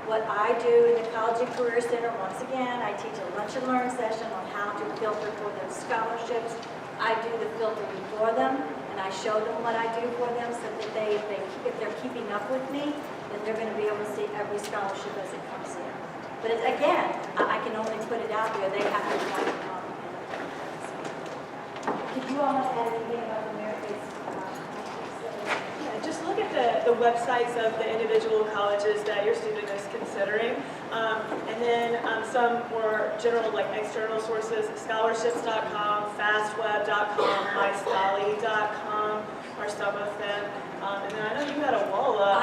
What I do in the College and Career Center, once again, I teach a lunch and learn session on how to filter for those scholarships. I do the filtering for them, and I show them what I do for them so that if they're keeping up with me, then they're going to be able to see every scholarship as it comes in. But again, I can only put it out there. They have to want to come. Did you all add anything about the merit-based? Just look at the websites of the individual colleges that your student is considering. And then some more general, like external sources, scholarships.com, fastweb.com, myscholarly.com are some of them. And then I know you had a wall up.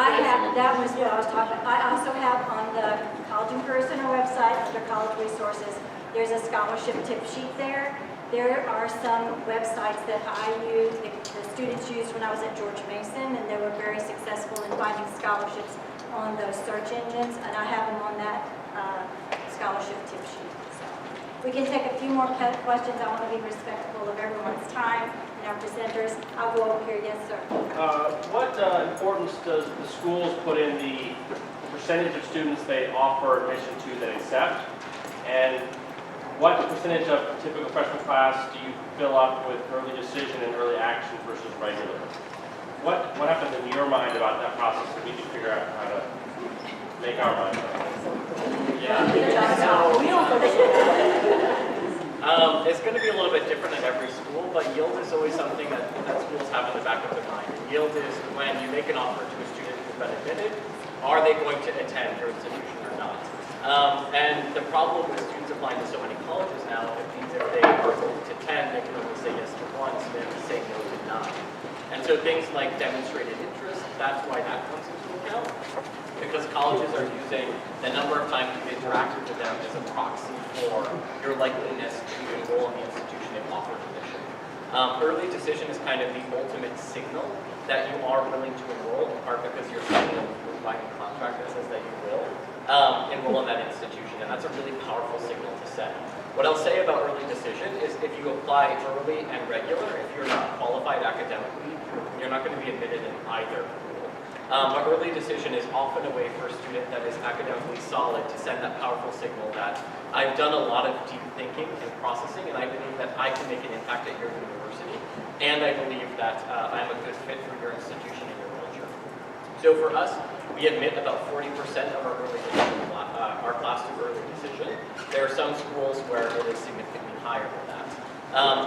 That was what I was talking about. I also have on the College and Career Center website, under college resources, there's a scholarship tip sheet there. There are some websites that I use, the students used when I was at George Mason, and they were very successful in finding scholarships on those search engines, and I have them on that scholarship tip sheet. So we can take a few more questions. I want to be respectful of everyone's time and our presenters. I'll go over here. Yes, sir. What importance does the schools put in the percentage of students they offer admission to that accept? And what percentage of a typical freshman class do you fill up with early decision and early action versus regular? What happens in your mind about that process that we can figure out how to make our mind up? Yeah. It's going to be a little bit different at every school, but yield is always something that schools have in the back of their mind. And yield is when you make an offer to a student who's been admitted, are they going to attend your institution or not? And the problem with students applying to so many colleges now, it means if they are going to 10, they can only say yes to one, so they have to say no to 9. And so things like demonstrated interest, that's why that comes into account. Because colleges are using the number of times you've interacted with them as a proxy for your likeliness to enroll in the institution if offered admission. Early decision is kind of the ultimate signal that you are willing to enroll, in part because you're signing a binding contract that says that you will enroll in that institution, and that's a really powerful signal to send. What I'll say about early decision is if you apply early and regular, if you're not qualified academically, you're not going to be admitted in either pool. But early decision is often a way for a student that is academically solid to send that powerful signal that I've done a lot of deep thinking and processing, and I believe that I can make an impact at your university, and I believe that I'm a good fit for your institution and your culture. So for us, we admit about 40% of our early decision, our class to early decision. There are some schools where it is significantly higher than that.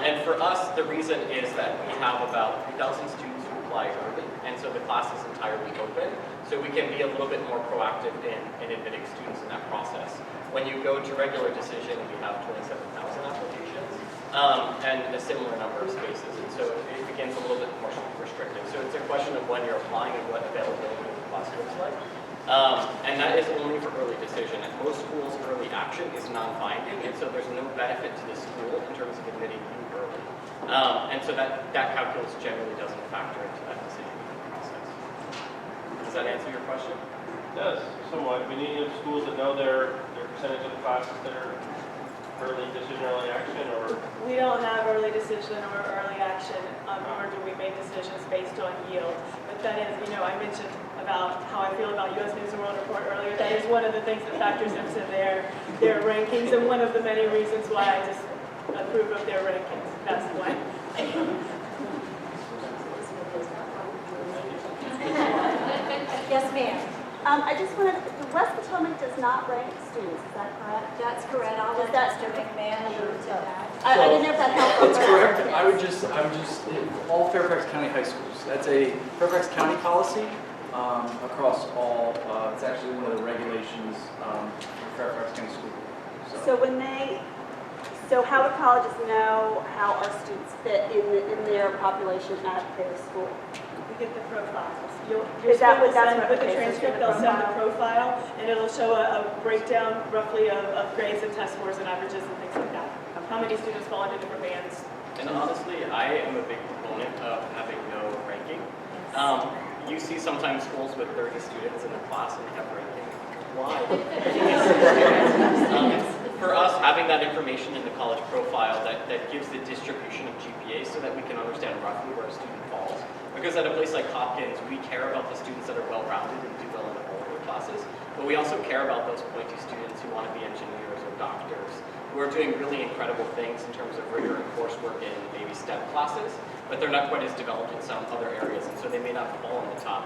And for us, the reason is that we have about 3,000 students who apply early, and so the class is entirely open, so we can be a little bit more proactive in admitting students in that process. When you go to regular decision, we have 27,000 applications, and a similar number of spaces, and so it becomes a little bit more restrictive. So it's a question of when you're applying and what availability of the class looks like. And that is only for early decision. At most schools, early action is non-binding, and so there's no benefit to the school in terms of admitting you early. And so that calculus generally doesn't factor into that decision-making process. Does that answer your question? It does, somewhat. We need schools that know their percentage of the classes that are early decision, early action, or? We don't have early decision or early action, nor do we make decisions based on yield. But that is, I mentioned about how I feel about U.S. News and World Report earlier. That is one of the things that factors into their rankings, and one of the many reasons why I just approve of their rankings. That's why. Yes, ma'am. I just wanted, West Potomac does not rank students, is that correct? That's correct. I'll let Mr. McMahon allude to that. I didn't know if that helped. That's correct. I would just, all Fairfax County high schools. That's a Fairfax County policy across all, it's actually one of the regulations for Fairfax County School Board. So how do colleges know how our students fit in their population at their school? We get the profiles. Is that what that's with the transcript, they'll send the profile, and it'll show a breakdown roughly of grades and test scores and averages and things like that. How many students fall into different bands. And honestly, I am a big proponent of having no ranking. You see sometimes schools with 30 students in the class and they have ranking. Why? For us, having that information in the college profile that gives the distribution of GPA so that we can understand roughly where a student falls. Because at a place like Hopkins, we care about the students that are well-rounded and do well in all of their classes, but we also care about those pointy students who want to be engineers or doctors, who are doing really incredible things in terms of rigor and coursework in maybe STEM classes, but they're not quite as developed in some other areas, and so they may not fall in the top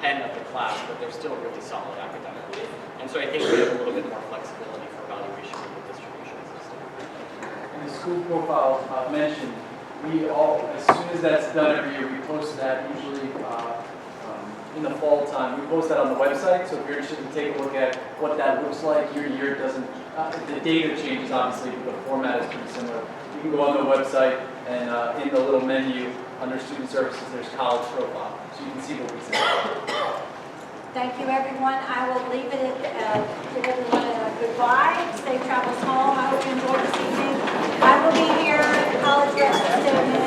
10 of the class, but they're still really solid academically. And so I think we have a little bit more flexibility for evaluation of the distribution system. And the school profile mentioned, we all, as soon as that's done every year, we post that usually in the fall time. We post that on the website, so if you're interested in taking a look at what that looks like year to year, it doesn't, the data changes obviously, but the format is pretty similar. You can go on the website and in the little menu under student services, there's college profile, so you can see what we say. Thank you, everyone. I will leave it at give everyone a goodbye. Safe travels home. I hope you enjoyed this evening. I will be here at the college register